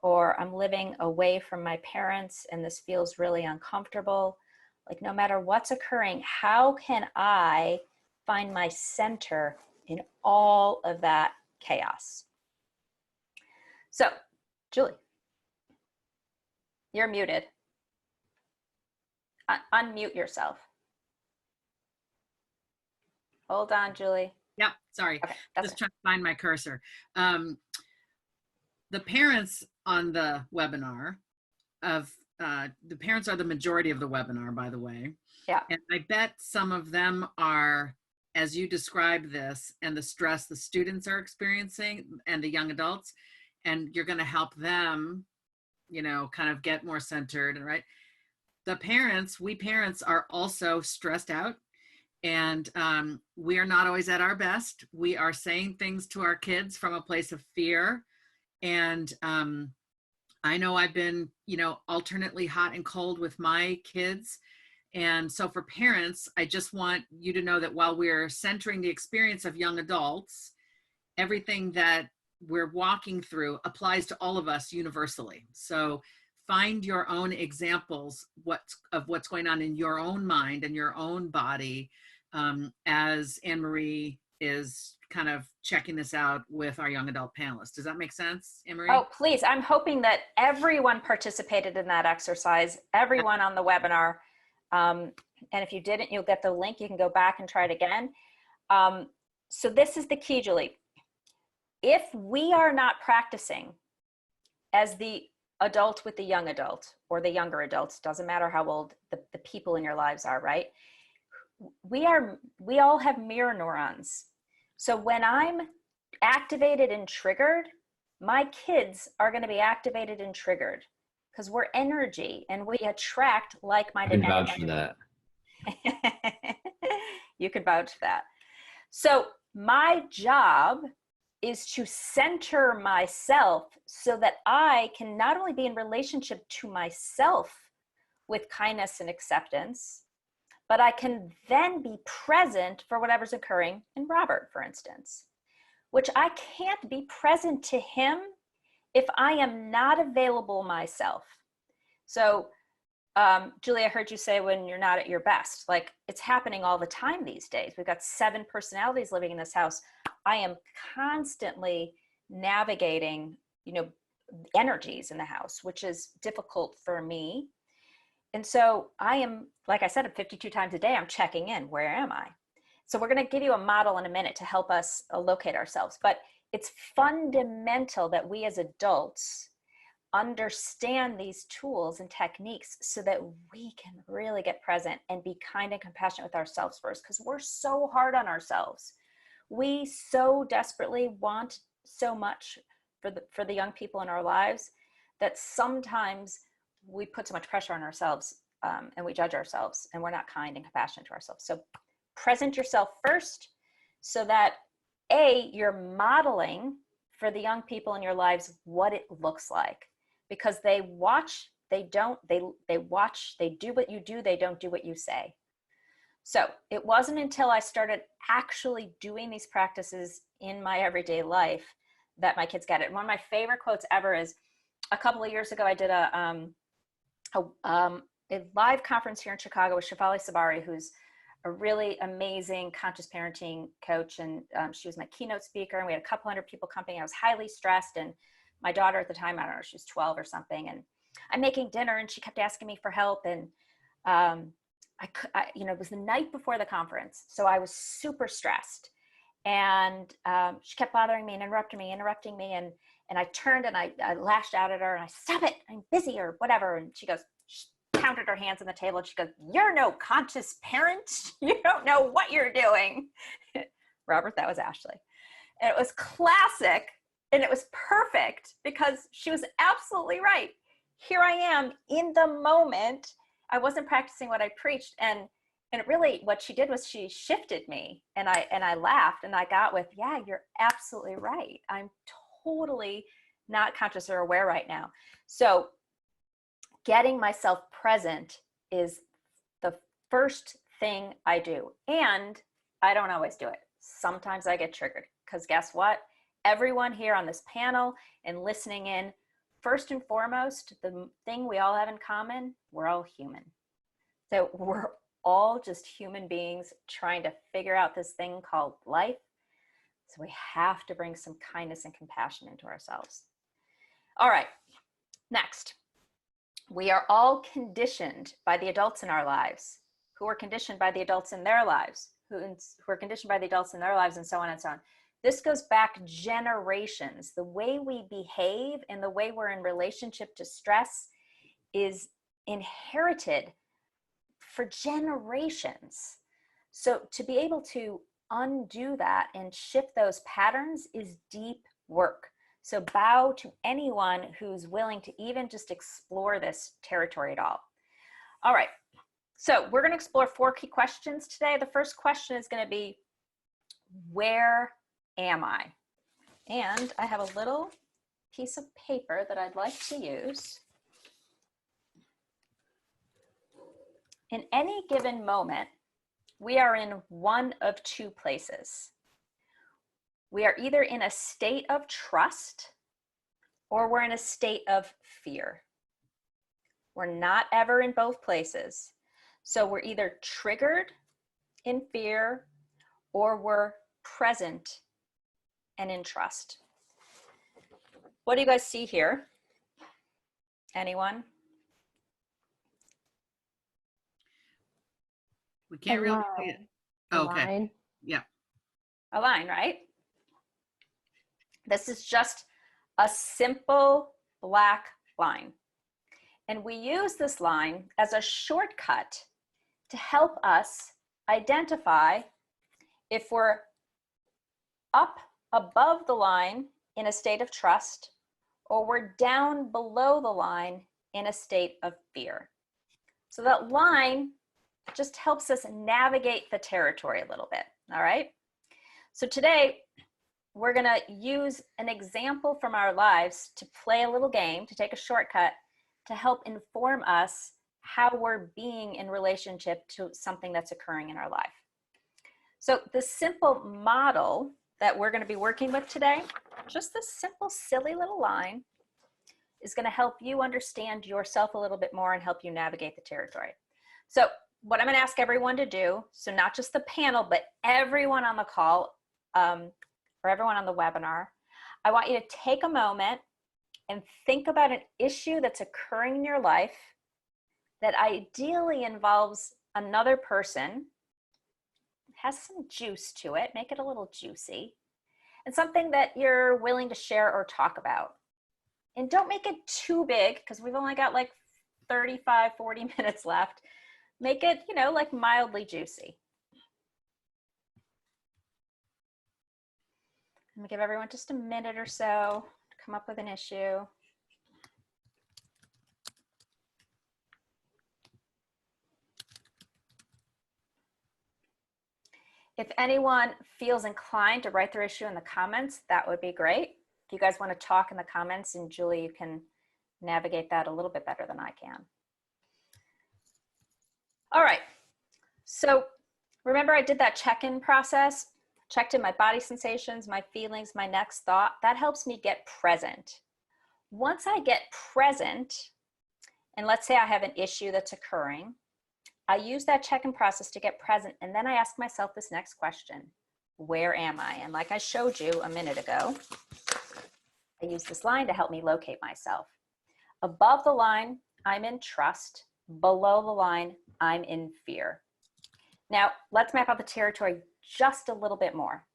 B: or I'm living away from my parents and this feels really uncomfortable. Like, no matter what's occurring, how can I find my center in all of that chaos? So, Julie, you're muted. Unmute yourself. Hold on, Julie.
A: Yep, sorry.
B: Okay,
A: Just trying to find my cursor. The parents on the webinar the parents are the majority of the webinar, by the way.
B: Yeah.
A: And I bet some of them are, as you describe this, and the stress the students are experiencing and the young adults, and you're going to help them, you know, kind of get more centered, and right. The parents, we parents are also stressed out, and we are not always at our best. We are saying things to our kids from a place of fear. And I know I've been, you know, alternately hot and cold with my kids. And so for parents, I just want you to know that while we're centering the experience of young adults, everything that we're walking through applies to all of us universally. So find your own examples of what's going on in your own mind and your own body, as Anne-Marie is kind of checking this out with our young adult panelists. Does that make sense, Anne-Marie?
B: Oh, please. I'm hoping that everyone participated in that exercise, everyone on the webinar. And if you didn't, you'll get the link. You can go back and try it again. So this is the key, Julie. If we are not practicing as the adult with the young adult, or the younger adults, doesn't matter how old the people in your lives are, right? We all have mirror neurons. So when I'm activated and triggered, my kids are going to be activated and triggered, because we're energy and we attract like-minded
C: I can vouch
B: energy.
C: for that.
B: You can vouch for that. So my job is to center myself so that I can not only be in relationship to myself with kindness and acceptance, but I can then be present for whatever's occurring in Robert, for instance, which I can't be present to him if I am not available myself. So, Julie, I heard you say when you're not at your best, like it's happening all the time these days. We've got 7 personalities living in this house. I am constantly navigating, you know, energies in the house, which is difficult for me. And so I am, like I said, 52 times a day, I'm checking in. Where am I? So we're going to give you a model in a minute to help us locate ourselves. But it's fundamental that we as adults understand these tools and techniques so that we can really get present and be kind and compassionate with ourselves first, because we're so hard on ourselves. We so desperately want so much for the young people in our lives that sometimes we put so much pressure on ourselves, and we judge ourselves, and we're not kind and compassionate to ourselves. So present yourself first so that you're modeling for the young people in your lives what it looks like, because they watch, they watch, they do what you do, they don't do what you say. So it wasn't until I started actually doing these practices in my everyday life that my kids get it. And one of my favorite quotes ever is, a couple of years ago, I did a live conference here in Chicago with Shefali Sabari, who's a really amazing conscious parenting coach. And she was my keynote speaker, and we had a couple hundred people coming. I was highly stressed, and my daughter at the time, I don't know, she was 12 or something. And I'm making dinner, and she kept asking me for help. And it was the night before the conference, so I was super stressed. And she kept bothering me and interrupting me. And I turned and I lashed out at her, and I, "Stop it, I'm busy," or whatever. And she goes, pounded her hands on the table, and she goes, "You're no conscious parent. You don't know what you're doing." Robert, that was Ashley. And it was classic, and it was perfect because she was absolutely right. Here I am in the moment. I wasn't practicing what I preached. And really what she did was she shifted me, and I laughed, and I got with, "Yeah, you're absolutely right. I'm totally not conscious or aware right now." So getting myself present is the first thing I do. And I don't always do it. Sometimes I get triggered, because guess what? Everyone here on this panel and listening in, first and foremost, the thing we all have in common, we're all human. So we're all just human beings trying to figure out this thing called life. So we have to bring some kindness and compassion into ourselves. All right, next. We are all conditioned by the adults in our lives, who are conditioned by the adults in their lives, who are conditioned by the adults in their lives, and so on and so on. This goes back generations. The way we behave and the way we're in relationship to stress is inherited for generations. So to be able to undo that and shift those patterns is deep work. So bow to anyone who's willing to even just explore this territory at all. All right, so we're going to explore 4 key questions today. The first question is going to be, where am I? And I have a little piece of paper that I'd like to use. In any given moment, we are in one of 2 places. We are either in a state of trust or we're in a state of fear. We're not ever in both places. So we're either triggered in fear or we're present and in trust. What do you guys see here? Anyone?
A: We can't really see it. Oh, okay.
D: Line.
A: Yeah.
B: A line, right? This is just a simple black line. And we use this line as a shortcut to help us identify if we're up above the line in a state of trust or we're down below the line in a state of fear. So that line just helps us navigate the territory a little bit, all right? So today, we're gonna use an example from our lives to play a little game, to take a shortcut, to help inform us how we're being in relationship to something that's occurring in our life. So the simple model that we're gonna be working with today, just this simple, silly little line, is gonna help you understand yourself a little bit more and help you navigate the territory. So what I'm gonna ask everyone to do, so not just the panel, but everyone on the call, or everyone on the webinar, I want you to take a moment and think about an issue that's occurring in your life that ideally involves another person, has some juice to it, make it a little juicy, and something that you're willing to share or talk about. And don't make it too big, because we've only got like 35, 40 minutes left. Make it, like mildly juicy. I'm gonna give everyone just a minute or so to come up with an issue. If anyone feels inclined to write their issue in the comments, that would be great. If you guys want to talk in the comments, and Julie, you can navigate that a little bit better than I can. All right, so remember I did that check-in process, checked in my body sensations, my feelings, my next thought. That helps me get present. once I get present, and let's say I have an issue that's occurring, I use that check-in process to get present, and then I ask myself this next question: where am I? And like I showed you a minute ago, I use this line to help me locate myself. Above the line, I'm in trust. Below the line, I'm in fear. Now, let's map out the territory just a little bit more.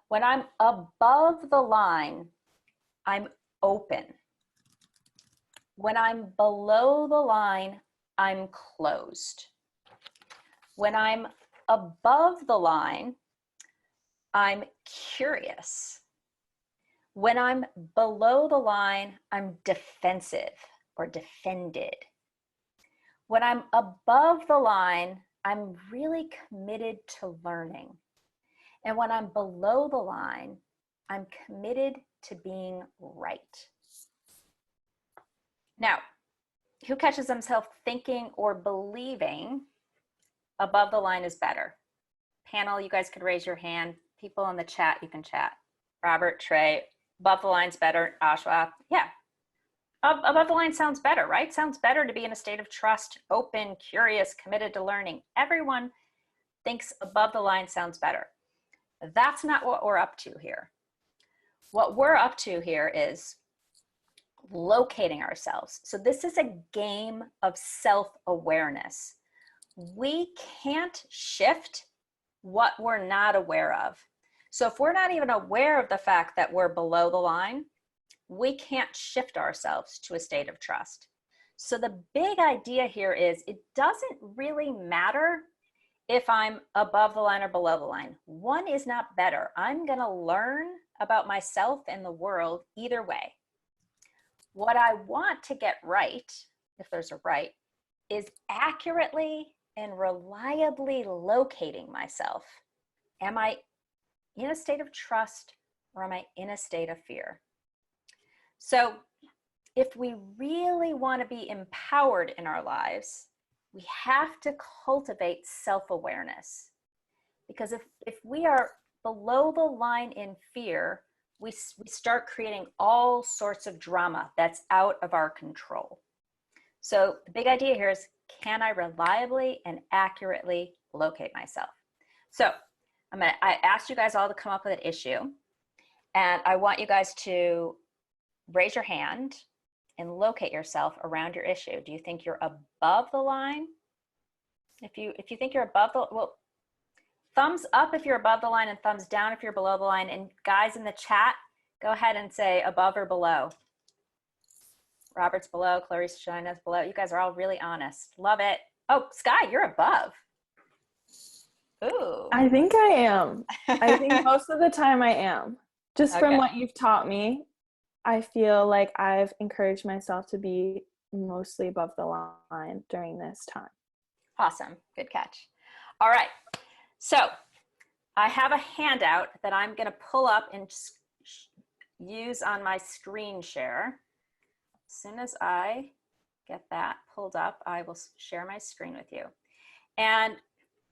B: When I'm above the line, I'm open. When I'm below the line, I'm closed. When I'm above the line, I'm curious. When I'm below the line, I'm defensive or defended. When I'm above the line, I'm really committed to learning. And when I'm below the line, I'm committed to being right. Now, who catches themselves thinking or believing above the line is better? Panel, you guys could raise your hand. People in the chat, you can chat. Robert, Trey, above the line's better. Ashwa, yeah. Above the line sounds better, right? Sounds better to be in a state of trust, open, curious, committed to learning. Everyone thinks above the line sounds better. That's not what we're up to here. What we're up to here is locating ourselves. So this is a game of self-awareness. We can't shift what we're not aware of. So if we're not even aware of the fact that we're below the line, we can't shift ourselves to a state of trust. So the big idea here is it doesn't really matter if I'm above the line or below the line. One is not better. I'm going to learn about myself and the world either way. What I want to get right, if there's a right, is accurately and reliably locating myself. Am I in a state of trust or am I in a state of fear? So if we really want to be empowered in our lives, we have to cultivate self-awareness. Because if we are below the line in fear, we start creating all sorts of drama that's out of our control. So the big idea here is, can I reliably and accurately locate myself? So I asked you guys all to come up with an issue, and I want you guys to raise your hand and locate yourself around your issue. Do you think you're above the line? If you think you're above the, well, thumbs up if you're above the line and thumbs down if you're below the line. And guys in the chat, go ahead and say above or below. Robert's below, Clarice Shina's below. You guys are all really honest. Love it. Oh, Sky, you're above. Ooh.
G: I think I am. I think most of the time I am. Just from what you've taught me, I feel like I've encouraged myself to be mostly above the line during this time.
B: Awesome. Good catch. All right. So I have a handout that I'm going to pull up and use on my screen share. As soon as I get that pulled up, I will share my screen with you. And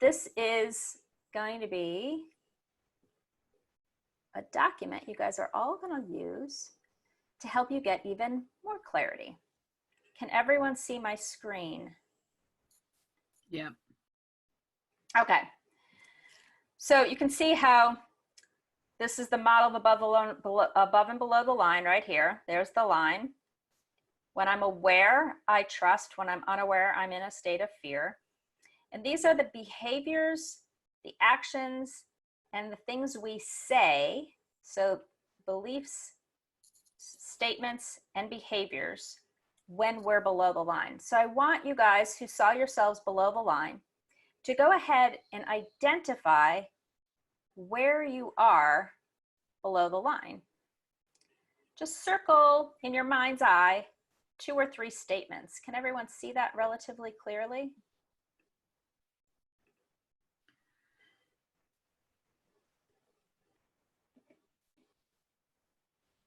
B: this is going to be a document you guys are all going to use to help you get even more clarity. Can everyone see my screen?
A: Yeah.
B: Okay. So you can see how this is the model of above and below the line right here. There's the line. When I'm aware, I trust. When I'm unaware, I'm in a state of fear. And these are the behaviors, the actions, and the things we say. So beliefs, statements, and behaviors when we're below the line. So I want you guys who saw yourselves below the line to go ahead and identify where you are below the line. Just circle in your mind's eye 2 or 3 statements. Can everyone see that relatively clearly?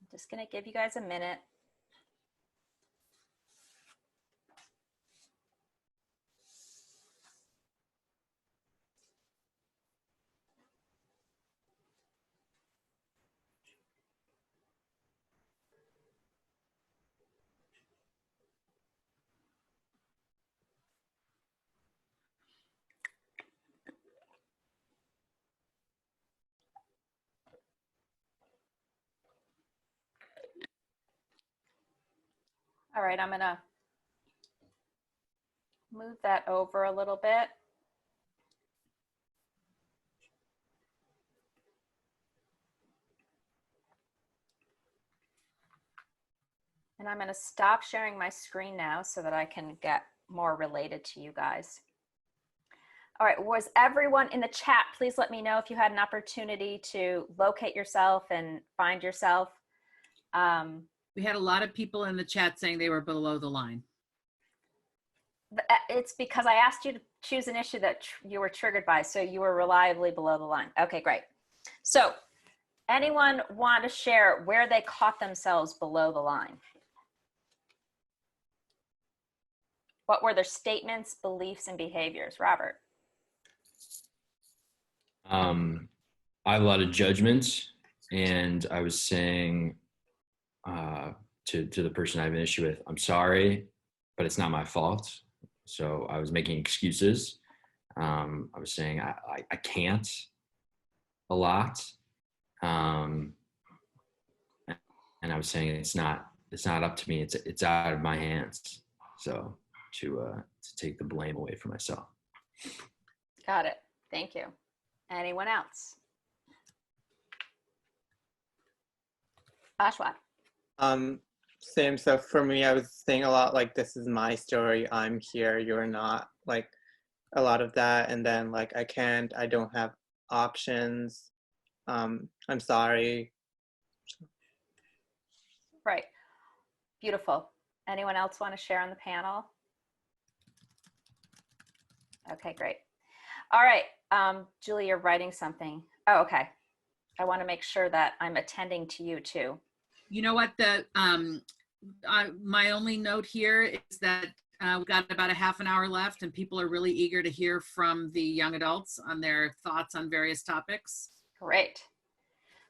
B: I'm just going to give you guys a minute. All right, I'm gonna move that over a little bit. And I'm gonna stop sharing my screen now so that I can get more related to you guys. All right, was everyone in the chat, please let me know if you had an opportunity to locate yourself and find yourself.
A: We had a lot of people in the chat saying they were below the line.
B: It's because I asked you to choose an issue that you were triggered by, so you were reliably below the line. Okay, great. So anyone want to share where they caught themselves below the line? What were their statements, beliefs, and behaviors? Robert?
C: I have a lot of judgments, and I was saying to the person I have an issue with, I'm sorry, but it's not my fault. So I was making excuses. I was saying I can't a lot, and I was saying it's not up to me. It's out of my hands. So to take the blame away from myself.
B: Got it. Thank you. Anyone else? Ashwat?
E: Same. So for me, I was saying a lot like, this is my story. I'm here. You're not. Like a lot of that. And then like, I can't. I don't have options. I'm sorry.
B: Right. Beautiful. Anyone else want to share on the panel? Okay, great. All right. Julie, you're writing something. Oh, okay. I want to make sure that I'm attending to you too.
A: You know what, my only note here is that we've got about a half an hour left and people are really eager to hear from the young adults on their thoughts on various topics.
B: Great.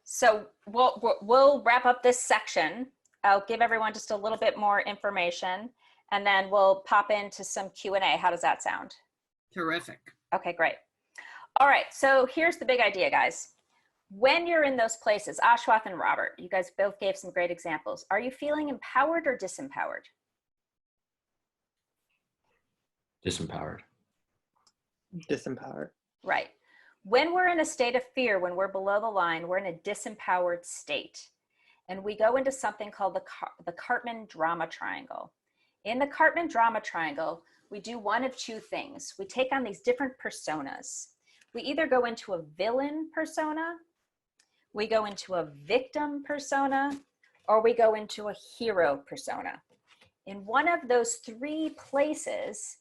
B: So we'll wrap up this section. I'll give everyone just a little bit more information and then we'll pop into some Q&A. How does that sound?
A: Terrific.
B: Okay, great. All right, so here's the big idea, guys. When you're in those places, Ashwath and Robert, you guys both gave some great examples. Are you feeling empowered or disempowered?
C: Disempowered.
E: Disempowered.
B: Right. When we're in a state of fear, when we're below the line, we're in a disempowered state. And we go into something called the Cartman drama triangle. In the Cartman drama triangle, we do one of two things. We take on these different personas. We either go into a villain persona, we go into a victim persona, or we go into a hero persona. In one of those three places,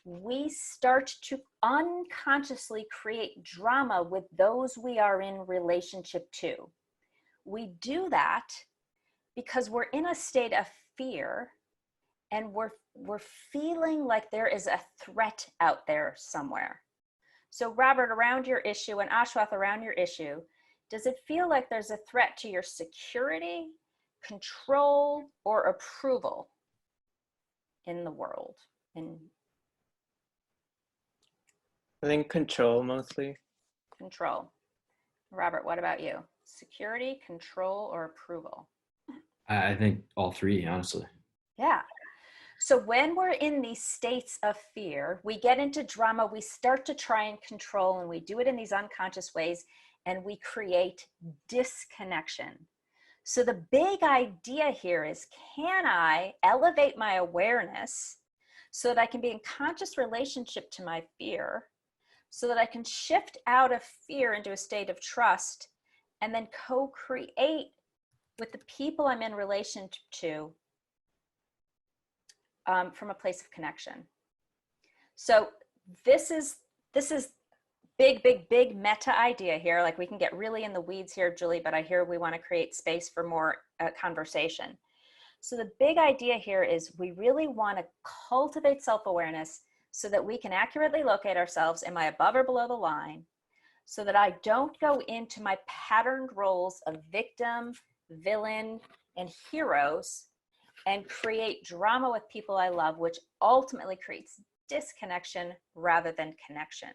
B: we start to unconsciously create drama with those we are in relationship to. We do that because we're in a state of fear and we're feeling like there is a threat out there somewhere. So Robert, around your issue, and Ashwath, around your issue, does it feel like there's a threat to your security, control, or approval in the world?
E: I think control mostly.
B: Control. Robert, what about you? Security, control, or approval?
C: I think all three, honestly.
B: Yeah. So when we're in these states of fear, we get into drama, we start to try and control, and we do it in these unconscious ways, and we create disconnection. So the big idea here is, can I elevate my awareness so that I can be in conscious relationship to my fear, so that I can shift out of fear into a state of trust, and then co-create with the people I'm in relation to from a place of connection. So this is big meta idea here. Like, we can get really in the weeds here, Julie, but I hear we want to create space for more conversation. So the big idea here is we really want to cultivate self-awareness so that we can accurately locate ourselves. Am I above or below the line? So that I don't go into my patterned roles of victim, villain, and heroes and create drama with people I love, which ultimately creates disconnection rather than connection.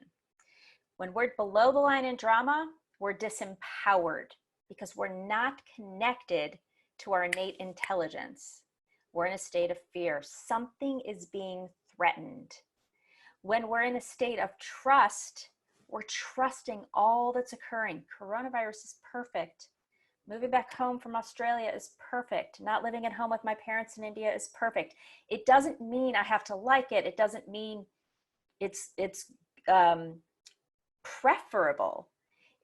B: When we're below the line in drama, we're disempowered because we're not connected to our innate intelligence. we're in a state of fear. Something is being threatened. When we're in a state of trust, we're trusting all that's occurring. Coronavirus is perfect. Moving back home from Australia is perfect. Not living at home with my parents in India is perfect. It doesn't mean I have to like it. It doesn't mean it's preferable.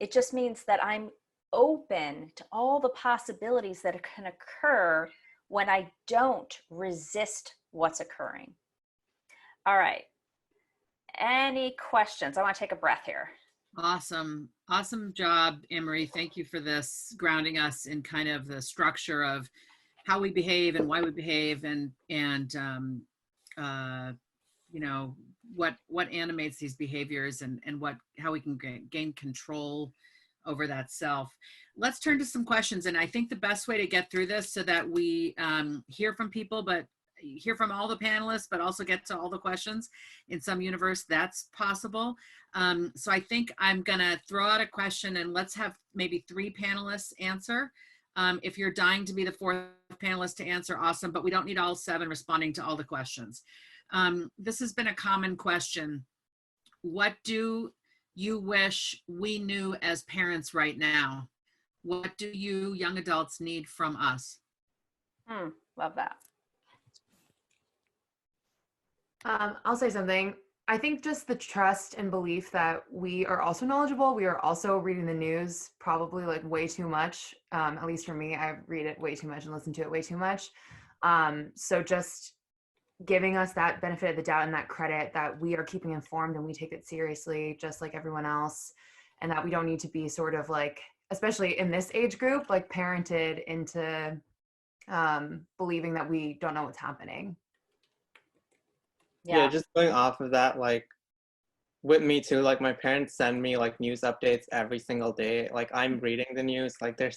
B: It just means that I'm open to all the possibilities that can occur when I don't resist what's occurring. All right. Any questions? I want to take a breath here.
A: Awesome. Awesome job, Anne-Marie. Thank you for this, grounding us in kind of the structure of how we behave and why we behave, and you know, what animates these behaviors, and how we can gain control over that self. Let's turn to some questions. And I think the best way to get through this so that we hear from people, but hear from all the panelists, but also get to all the questions in some universe that's possible. So I think I'm gonna throw out a question, and let's have maybe 3 panelists answer. If you're dying to be the 4th panelist to answer, awesome, but we don't need all 7 responding to all the questions. This has been a common question. What do you wish we knew as parents right now? What do you young adults need from us?
B: Love that.
F: I'll say something. I think just the trust and belief that we are also knowledgeable. We are also reading the news, probably like way too much. At least for me, I read it way too much and listen to it way too much. So just giving us that benefit of the doubt and that credit that we are keeping informed and we take it seriously, just like everyone else. And that we don't need to be sort of like, especially in this age group, like parented into believing that we don't know what's happening.
E: Yeah, just going off of that, like with me too, like my parents send me like news updates every single day. Like I'm reading the news, like they're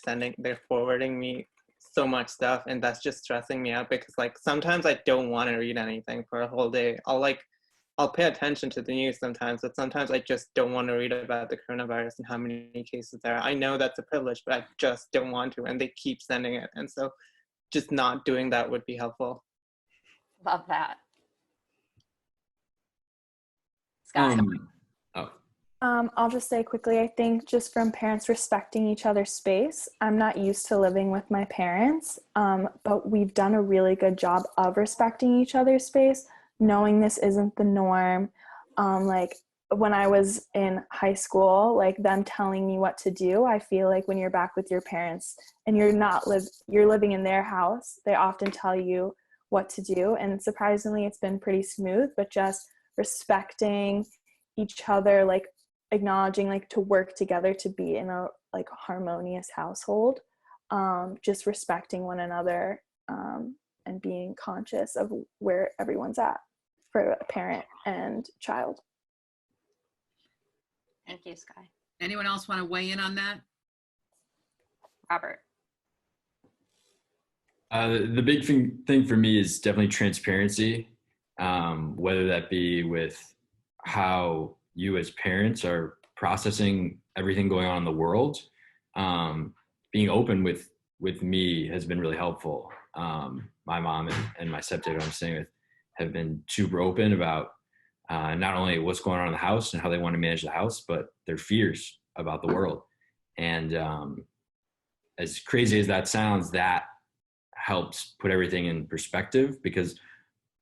E: forwarding me so much stuff, and that's just stressing me out because like sometimes I don't want to read anything for a whole day. I'll pay attention to the news sometimes, but sometimes I just don't want to read about the coronavirus and how many cases there are. I know that's a privilege, but I just don't want to, and they keep sending it. And so just not doing that would be helpful.
B: Love that.
G: I'll just say quickly, I think just from parents respecting each other's space, I'm not used to living with my parents, but we've done a really good job of respecting each other's space, knowing this isn't the norm. Like when I was in high school, like them telling me what to do, I feel like when you're back with your parents and you're living in their house, they often tell you what to do. And surprisingly, it's been pretty smooth, but just respecting each other, like acknowledging like to work together to be in a like harmonious household, just respecting one another, and being conscious of where everyone's at for a parent and child.
B: Thank you, Sky.
A: Anyone else want to weigh in on that?
B: Robert.
C: The big thing for me is definitely transparency, whether that be with how you as parents are processing everything going on in the world. Being open with me has been really helpful. My mom and my stepdad, who I'm staying with, have been super open about not only what's going on in the house and how they want to manage the house, but their fears about the world. And as crazy as that sounds, that helps put everything in perspective, because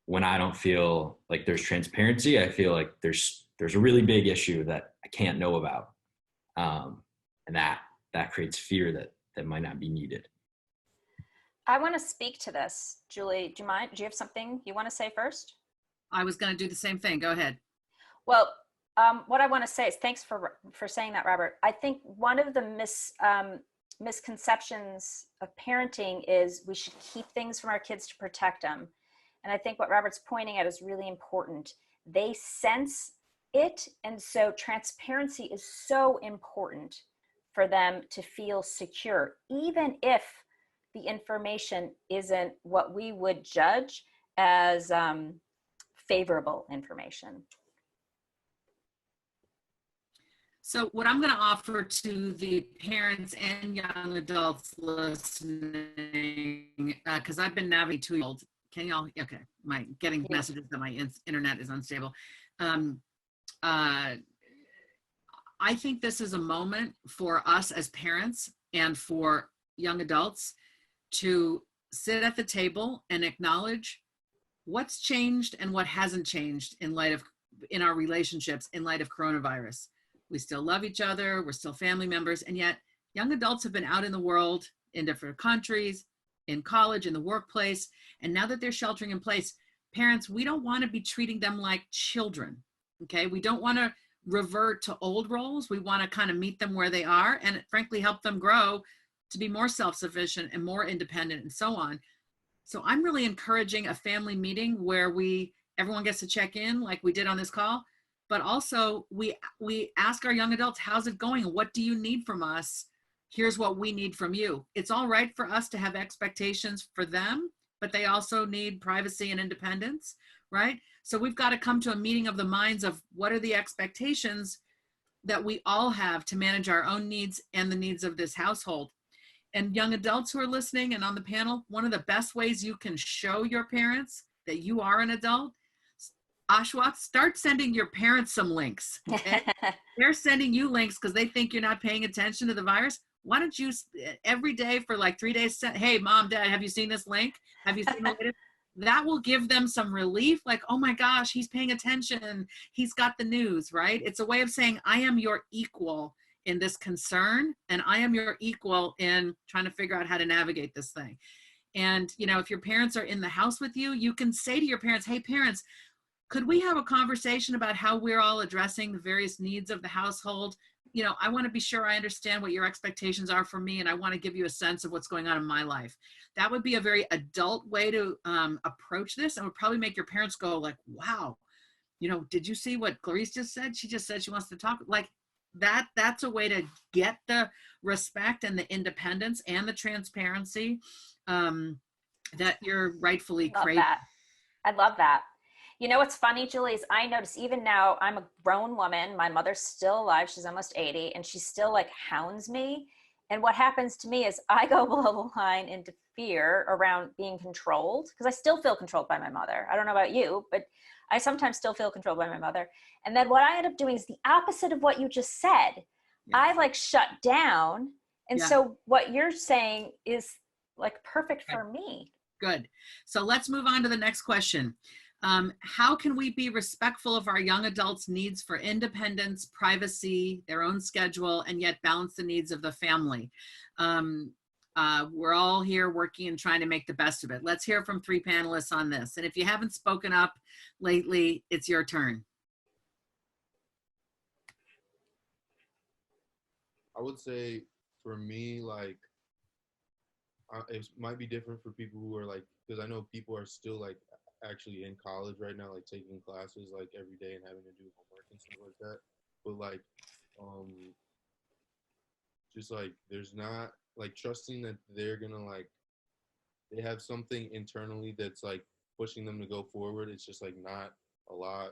C: when I don't feel like there's transparency, I feel like there's a really big issue that I can't know about. And that creates fear that might not be needed.
B: I want to speak to this. Julie, do you mind? Do you have something you want to say first?
A: I was going to do the same thing. Go ahead.
B: Well, what I want to say is thanks for saying that, Robert. I think one of the misconceptions of parenting is we should keep things from our kids to protect them. And I think what Robert's pointing at is really important. They sense it, and so transparency is so important for them to feel secure, even if the information isn't what we would judge as favorable information.
A: So what I'm going to offer to the parents and young adults listening, because I've been navigating 2-year-olds Can y'all, okay, my getting
B: Yeah.
A: messages that my internet is unstable. I think this is a moment for us as parents and for young adults to sit at the table and acknowledge what's changed and what hasn't changed in our relationships in light of coronavirus. We still love each other, we're still family members, and yet young adults have been out in the world, in different countries, in college, in the workplace, and now that they're sheltering in place, parents, we don't want to be treating them like children, okay? We don't want to revert to old roles. We want to kind of meet them where they are and frankly help them grow to be more self-sufficient and more independent and so on. So I'm really encouraging a family meeting where everyone gets to check in like we did on this call, but also we ask our young adults, how's it going? What do you need from us? Here's what we need from you. It's all right for us to have expectations for them, but they also need privacy and independence, right? So we've got to come to a meeting of the minds of what are the expectations that we all have to manage our own needs and the needs of this household. And young adults who are listening and on the panel, one of the best ways you can show your parents that you are an adult, Ashwath, start sending your parents some links. Okay? They're sending you links because they think you're not paying attention to the virus. Why don't you every day for like 3 days, hey, mom, dad, have you seen this link? Have you seen the latest? That will give them some relief. Like, oh my gosh, he's paying attention. He's got the news, right? It's a way of saying, I am your equal in this concern, and I am your equal in trying to figure out how to navigate this thing. And, you know, if your parents are in the house with you, you can say to your parents, hey, parents, could we have a conversation about how we're all addressing the various needs of the household? You know, I want to be sure I understand what your expectations are for me, and I want to give you a sense of what's going on in my life. That would be a very adult way to approach this, and would probably make your parents go like, wow, you know, did you see what Clarice just said? She just said she wants to talk. Like that's a way to get the respect and the independence and the transparency that you're rightfully craving.
B: I love that. You know what's funny, Julie, is I notice even now I'm a grown woman. My mother's still alive. She's almost 80, and she still like hounds me. And what happens to me is I go below the line into fear around being controlled, because I still feel controlled by my mother. I don't know about you, but I sometimes still feel controlled by my mother. And then what I end up doing is the opposite of what you just said. Yeah. I like shut down. And so what you're saying is like perfect for me.
A: Good. So let's move on to the next question. How can we be respectful of our young adults' needs for independence, privacy, their own schedule, and yet balance the needs of the family? We're all here working and trying to make the best of it. Let's hear from 3 panelists on this. And if you haven't spoken up lately, it's your turn.
H: I would say for me, like, it might be different for people who are like, because I know people are still like actually in college right now, like taking classes like every day and having to do homework and stuff like that. But like, just like there's not like trusting that they're gonna like, they have something internally that's like pushing them to go forward. It's just like not a lot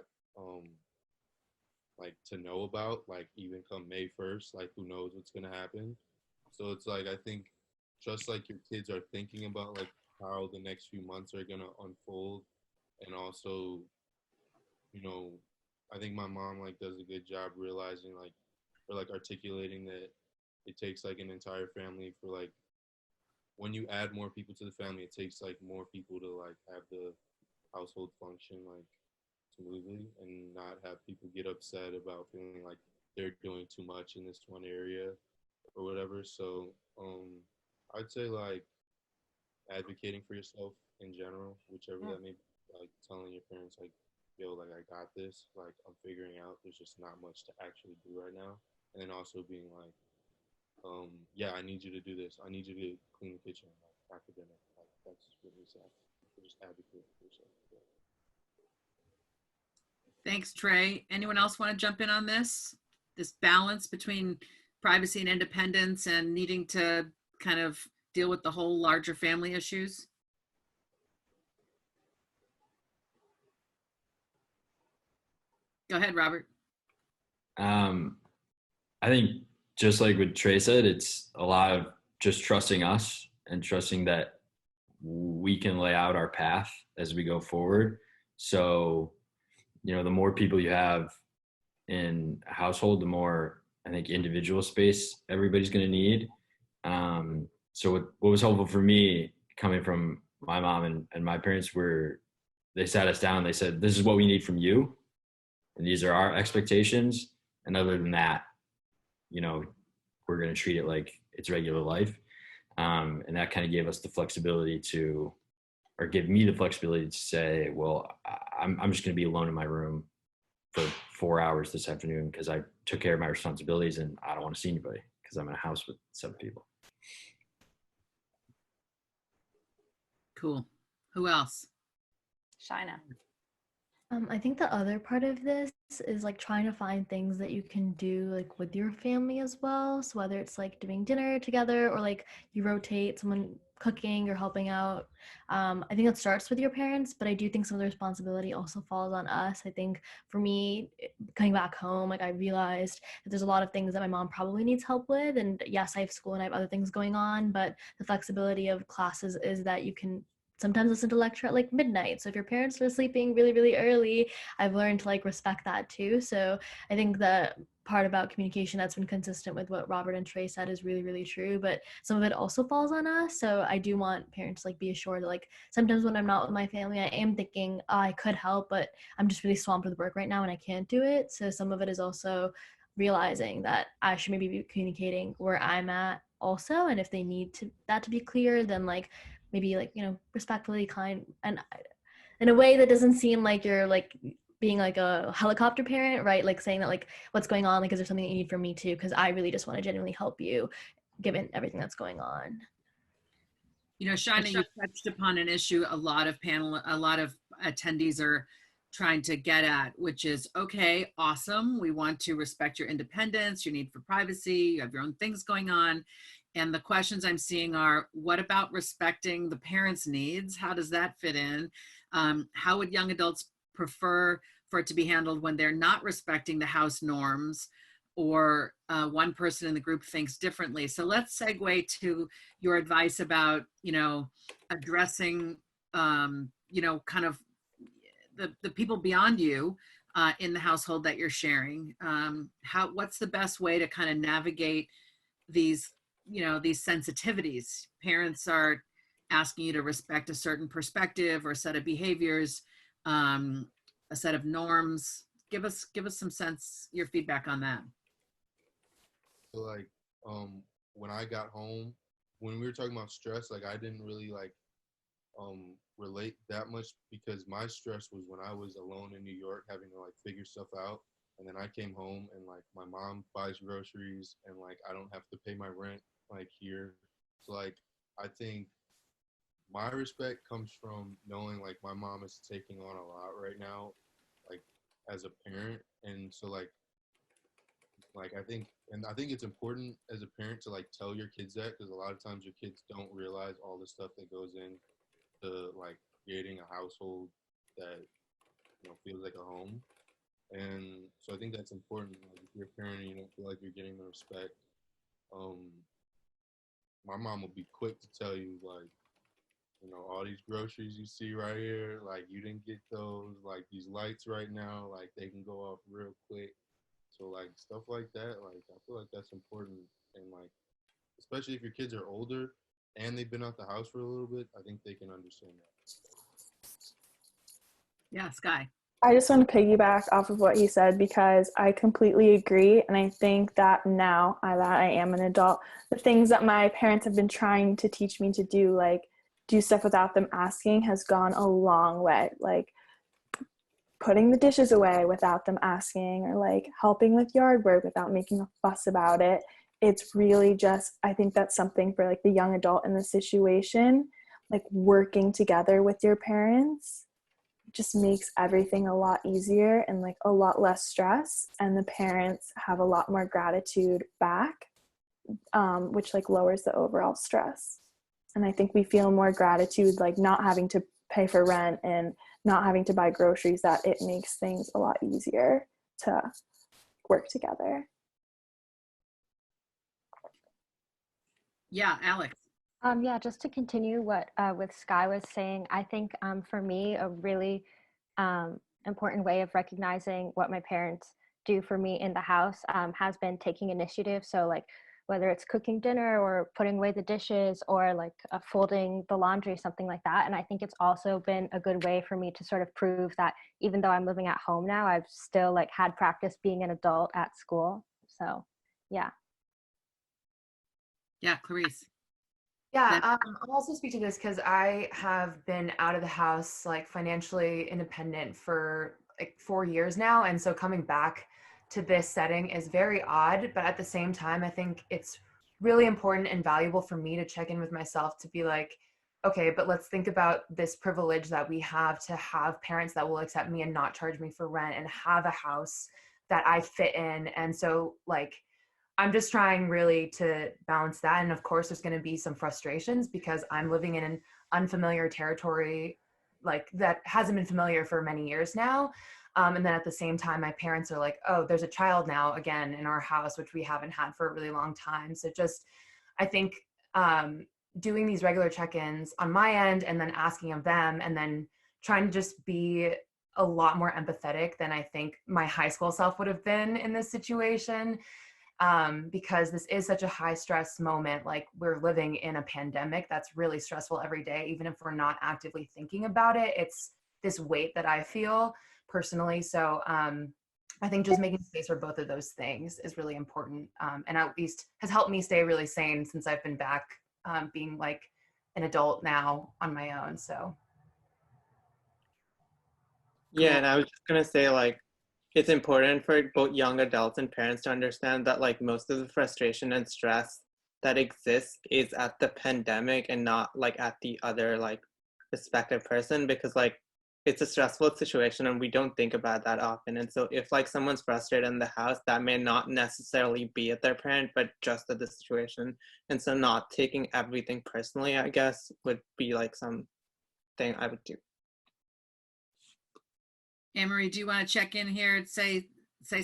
H: like to know about, like even come May 1st, like who knows what's gonna happen. So it's like, I think just like your kids are thinking about like how the next few months are gonna unfold. And also, you know, I think my mom like does a good job realizing like, or like articulating that it takes like an entire family for like, when you add more people to the family, it takes like more people to like have the household function like smoothly and not have people get upset about feeling like they're doing too much in this one area or whatever. So I'd say like advocating for yourself in general, whichever that may be, like telling your parents like, yo, like I got this, like I'm figuring out, there's just not much to actually do right now. And then also being like, yeah, I need you to do this, I need you to clean the kitchen like after dinner, like that's what we say. Just advocate for yourself.
A: Thanks, Trey. Anyone else want to jump in on this balance between privacy and independence and needing to kind of deal with the whole larger family issues? Go ahead, Robert.
C: I think just like what Trey said, it's a lot of just trusting us and trusting that we can lay out our path as we go forward. So, you know, the more people you have in a household, the more, I think, individual space everybody's going to need. So what was helpful for me coming from my mom and my parents were, they sat us down, they said, this is what we need from you, and these are our expectations. And other than that, you know, we're going to treat it like it's regular life. And that kind of gave us the flexibility to, or give me the flexibility to say, well, I'm just going to be alone in my room for 4 hours this afternoon because I took care of my responsibilities and I don't want to see anybody because I'm in a house with 7 people.
A: Cool. Who else?
B: Shina.
I: I think the other part of this is like trying to find things that you can do like with your family as well. So whether it's like doing dinner together or like you rotate someone cooking or helping out. I think that starts with your parents, but I do think some of the responsibility also falls on us. I think for me, coming back home, like I realized that there's a lot of things that my mom probably needs help with. And yes, I have school and I have other things going on, but the flexibility of classes is that you can sometimes listen to lecture at like midnight. So if your parents are sleeping really, really early, I've learned to like respect that too. So I think the part about communication that's been consistent with what Robert and Trey said is really, really true. But some of it also falls on us. So I do want parents to like be assured that like sometimes when I'm not with my family, I am thinking, oh, I could help, but I'm just really swamped with work right now and I can't do it. So some of it is also realizing that I should maybe be communicating where I'm at also. And if they need that to be clear, then like maybe like, you know, respectfully, kind, and in a way that doesn't seem like you're like being like a helicopter parent, right? Like saying that like what's going on, like is there something that you need from me too? Because I really just want to genuinely help you given everything that's going on.
A: You know, Shina, you touched upon an issue a lot of attendees are trying to get at, which is, okay, awesome. We want to respect your independence, your need for privacy, you have your own things going on. And the questions I'm seeing are, what about respecting the parents' needs? How does that fit in? How would young adults prefer for it to be handled when they're not respecting the house norms, or one person in the group thinks differently? So let's segue to your advice about, you know, addressing, you know, kind of the people beyond you in the household that you're sharing. What's the best way to kind of navigate these, you know, these sensitivities? Parents are asking you to respect a certain perspective or a set of behaviors, a set of norms. Give us some sense, your feedback on that.
H: So like, when I got home, when we were talking about stress, like I didn't really like relate that much because my stress was when I was alone in New York having to like figure stuff out. And then I came home and like my mom buys groceries and like I don't have to pay my rent like here. So like I think my respect comes from knowing like my mom is taking on a lot right now, like as a parent. And so like I think it's important as a parent to like tell your kids that, because a lot of times your kids don't realize all the stuff that goes in to like creating a household that, you know, feels like a home. And so I think that's important. Like if you're a parent and you don't feel like you're getting the respect, my mom will be quick to tell you like, you know, all these groceries you see right here, like you didn't get those, like these lights right now, like they can go off real quick. So like stuff like that, like I feel like that's important. And like, especially if your kids are older and they've been out the house for a little bit, I think they can understand that.
A: Yeah, Sky.
G: I just want to piggyback off of what he said because I completely agree. And I think that now that I am an adult, the things that my parents have been trying to teach me to do, like do stuff without them asking, has gone a long way. Like putting the dishes away without them asking, or like helping with yard work without making a fuss about it. It's really just, I think that's something for like the young adult in the situation, like working together with your parents just makes everything a lot easier and like a lot less stress, and the parents have a lot more gratitude back, which like lowers the overall stress. And I think we feel more gratitude, like not having to pay for rent and not having to buy groceries, that it makes things a lot easier to work together.
A: Yeah, Alex.
D: Yeah, just to continue what with Sky was saying, I think for me a really important way of recognizing what my parents do for me in the house has been taking initiative. So like whether it's cooking dinner or putting away the dishes or like folding the laundry, something like that. And I think it's also been a good way for me to sort of prove that even though I'm living at home now, I've still like had practice being an adult at school. So yeah.
A: Yeah, Clarice.
F: Yeah, I'll also speak to this because I have been out of the house, like financially independent for like 4 years now. And so coming back to this setting is very odd. But at the same time, I think it's really important and valuable for me to check in with myself to be like, okay, but let's think about this privilege that we have to have parents that will accept me and not charge me for rent and have a house that I fit in. And so, like, I'm just trying really to balance that. And of course, there's going to be some frustrations because I'm living in an unfamiliar territory, like that hasn't been familiar for many years now. And then at the same time, my parents are like, oh, there's a child now again in our house, which we haven't had for a really long time. So just, I think doing these regular check-ins on my end and then asking of them and then trying to just be a lot more empathetic than I think my high school self would have been in this situation. Because this is such a high stress moment. Like we're living in a pandemic that's really stressful every day, even if we're not actively thinking about it. It's this weight that I feel personally. So I think just making space for both of those things is really important, and at least has helped me stay really sane since I've been back being like an adult now on my own. So
E: Yeah, and I was just gonna say, like, it's important for both young adults and parents to understand that, like, most of the frustration and stress that exists is at the pandemic and not like at the other like respective person, because like it's a stressful situation and we don't think about that often. And so if like someone's frustrated in the house, that may not necessarily be at their parent, but just at the situation. And so not taking everything personally, I guess, would be like something I would do.
A: Anne-Marie, do you want to check in here and say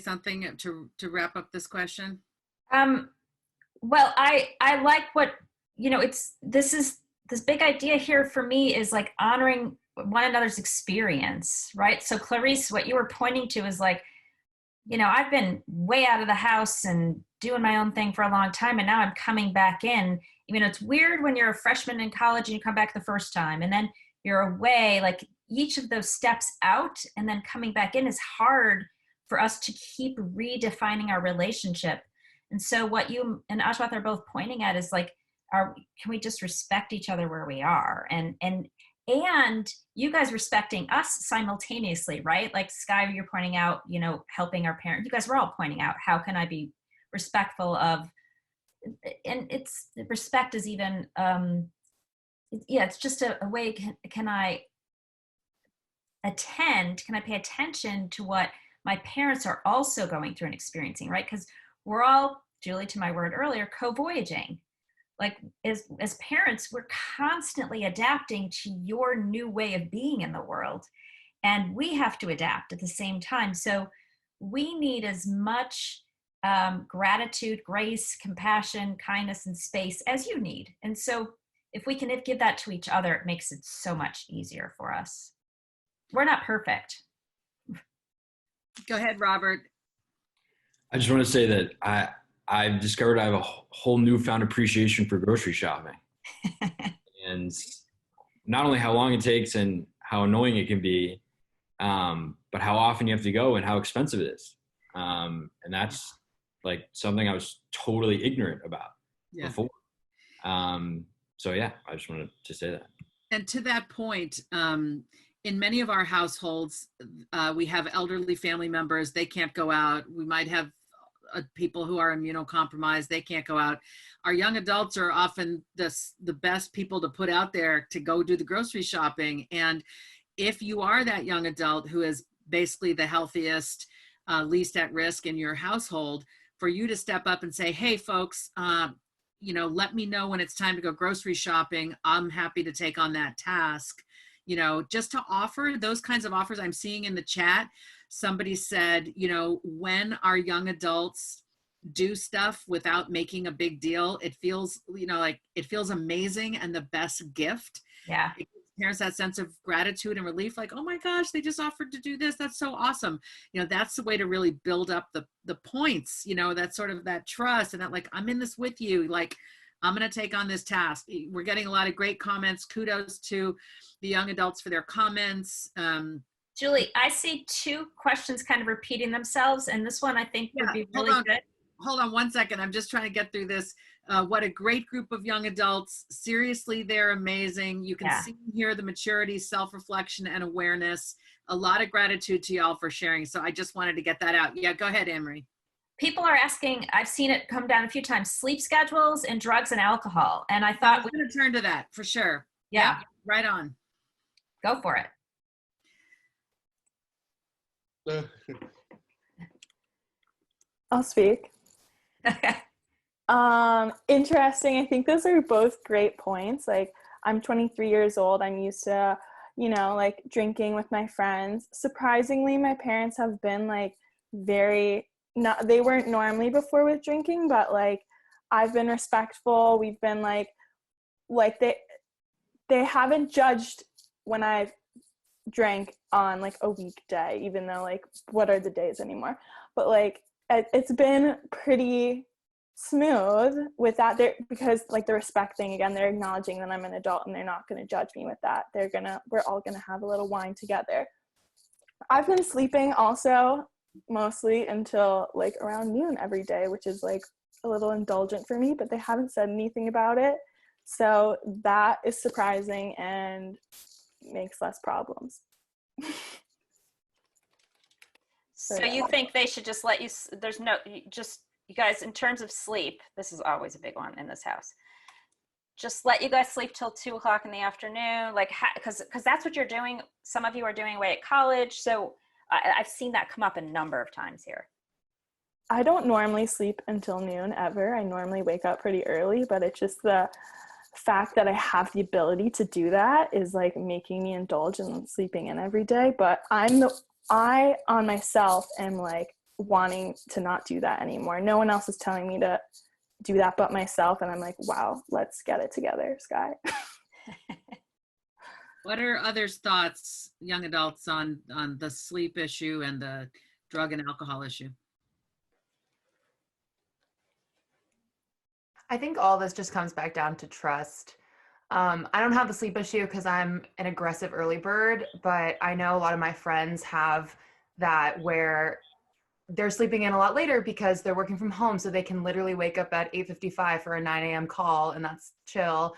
A: something to wrap up this question?
B: Well, I like what, it's, this big idea here for me is like honoring one another's experience, right? So Clarice, what you were pointing to is like, I've been way out of the house and doing my own thing for a long time. And now I'm coming back in. It's weird when you're a freshman in college and you come back the first time and then you're away, like each of those steps out and then coming back in is hard for us to keep redefining our relationship. And so what you and Ashwath are both pointing at is like, can we just respect each other where we are? And you guys respecting us simultaneously, right? Like Sky, you're pointing out, helping our parents. You guys were all pointing out, how can I be respectful of, and it's respect is even, it's just a way, can I pay attention to what my parents are also going through and experiencing, right? Because we're all, Julie, to my word earlier, co-voyaging. Like as parents, we're constantly adapting to your new way of being in the world. And we have to adapt at the same time. So we need as much gratitude, grace, compassion, kindness, and space as you need. And so if we can give that to each other, it makes it so much easier for us. We're not perfect.
A: Go ahead, Robert.
C: I just want to say that I've discovered I have a whole newfound appreciation for grocery shopping. And not only how long it takes and how annoying it can be, but how often you have to go and how expensive it is. And that's like something I was totally ignorant about before. So yeah, I just wanted to say that.
A: And to that point, in many of our households, we have elderly family members. They can't go out. We might have people who are immunocompromised. They can't go out. Our young adults are often the best people to put out there to go do the grocery shopping. And if you are that young adult who is basically the healthiest, least at risk in your household, for you to step up and say, hey, folks, let me know when it's time to go grocery shopping. I'm happy to take on that task. Just to offer those kinds of offers. I'm seeing in the chat, somebody said, when our young adults do stuff without making a big deal, it feels, like it feels amazing and the best gift.
B: Yeah.
A: It gives parents that sense of gratitude and relief, like, oh my gosh, they just offered to do this. That's so awesome. That's the way to really build up the points, that sort of that trust and that, like, I'm in this with you. Like, I'm going to take on this task. We're getting a lot of great comments. Kudos to the young adults for their comments.
B: Julie, I see 2 questions kind of repeating themselves, and this one I think would be really good.
A: Hold on 1 second. I'm just trying to get through this. What a great group of young adults. Seriously, they're amazing. You can see here the maturity, self-reflection, and awareness. A lot of gratitude to y'all for sharing. So I just wanted to get that out. Yeah, go ahead, Anne-Marie.
B: People are asking, I've seen it come down a few times, sleep schedules and drugs and alcohol. And I thought
A: we're going to turn to that for sure.
B: Yeah.
A: Right on.
B: Go for it.
G: I'll speak. Interesting. I think those are both great points. Like, I'm 23 years old. I'm used to, like, drinking with my friends. Surprisingly, my parents have been like they weren't normally before with drinking, but like I've been respectful. We've been like they haven't judged when I've drank on like a weekday, even though like what are the days anymore, but like it's been pretty smooth with that there, because like the respect thing, again, they're acknowledging that I'm an adult and they're not going to judge me with that. We're all going to have a little wine together. I've been sleeping also mostly until like around noon every day, which is like a little indulgent for me, but they haven't said anything about it, so that is surprising and makes less problems.
B: So you think they should just let you, you guys, in terms of sleep, this is always a big one in this house, just let you guys sleep till 2:00 in the afternoon, like, because that's what you're doing. Some of you are doing away at college, so I've seen that come up a number of times here.
G: I don't normally sleep until noon ever. I normally wake up pretty early, but it's just the fact that I have the ability to do that is like making me indulge in sleeping in every day. But I on myself am like wanting to not do that anymore. No one else is telling me to do that but myself, and I'm like, wow, let's get it together, Sky.
A: What are others' thoughts, young adults, on the sleep issue and the drug and alcohol issue?
F: I think all this just comes back down to trust. I don't have the sleep issue because I'm an aggressive early bird, but I know a lot of my friends have that where they're sleeping in a lot later because they're working from home, so they can literally wake up at 8:55 for a 9 a.m. call, and that's chill.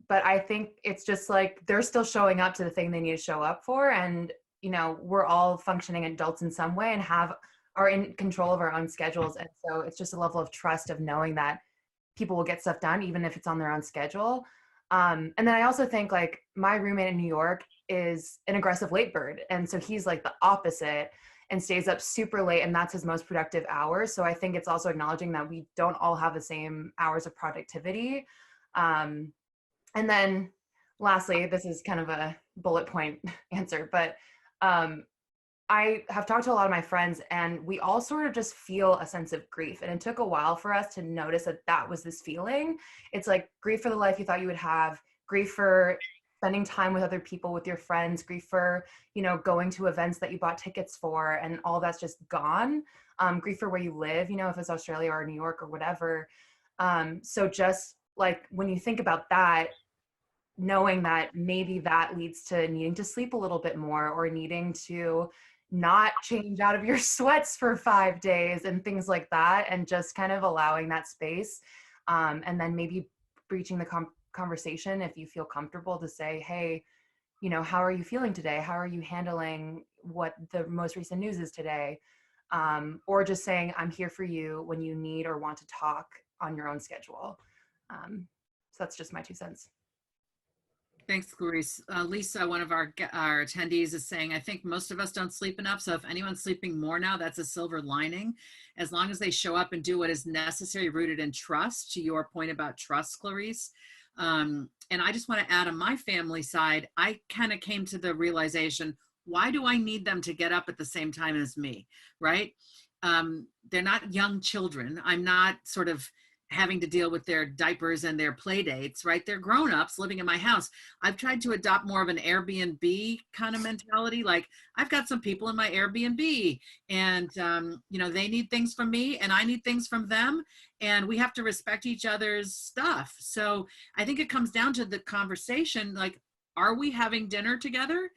F: But I think it's just like they're still showing up to the thing they need to show up for, and we're all functioning adults in some way and are in control of our own schedules, and so it's just a level of trust of knowing that people will get stuff done even if it's on their own schedule. And then I also think like my roommate in New York is an aggressive late bird, and so he's like the opposite and stays up super late, and that's his most productive hours. So I think it's also acknowledging that we don't all have the same hours of productivity. And then lastly, this is kind of a bullet point answer, but I have talked to a lot of my friends, and we all sort of just feel a sense of grief. And it took a while for us to notice that was this feeling. It's like grief for the life you thought you would have, grief for spending time with other people, with your friends, grief for, going to events that you bought tickets for, and all that's just gone. Grief for where you live, if it's Australia or New York or whatever. So just like when you think about that, knowing that maybe that leads to needing to sleep a little bit more, or needing to not change out of your sweats for 5 days and things like that, and just kind of allowing that space. And then maybe breaching the conversation if you feel comfortable to say, hey, how are you feeling today? How are you handling what the most recent news is today? Or just saying, I'm here for you when you need or want to talk on your own schedule. So that's just my 2 cents.
A: Thanks, Clarice. Lisa, one of our attendees, is saying, I think most of us don't sleep enough. So if anyone's sleeping more now, that's a silver lining. As long as they show up and do what is necessary, rooted in trust, to your point about trust, Clarice. And I just want to add, on my family side, I kind of came to the realization, why do I need them to get up at the same time as me, right? they're not young children. I'm not sort of having to deal with their diapers and their play dates, right? They're grown-ups living in my house. I've tried to adopt more of an Airbnb kind of mentality. Like, I've got some people in my Airbnb, and you know, they need things from me and I need things from them, and we have to respect each other's stuff. So I think it comes down to the conversation, like, are we having dinner together?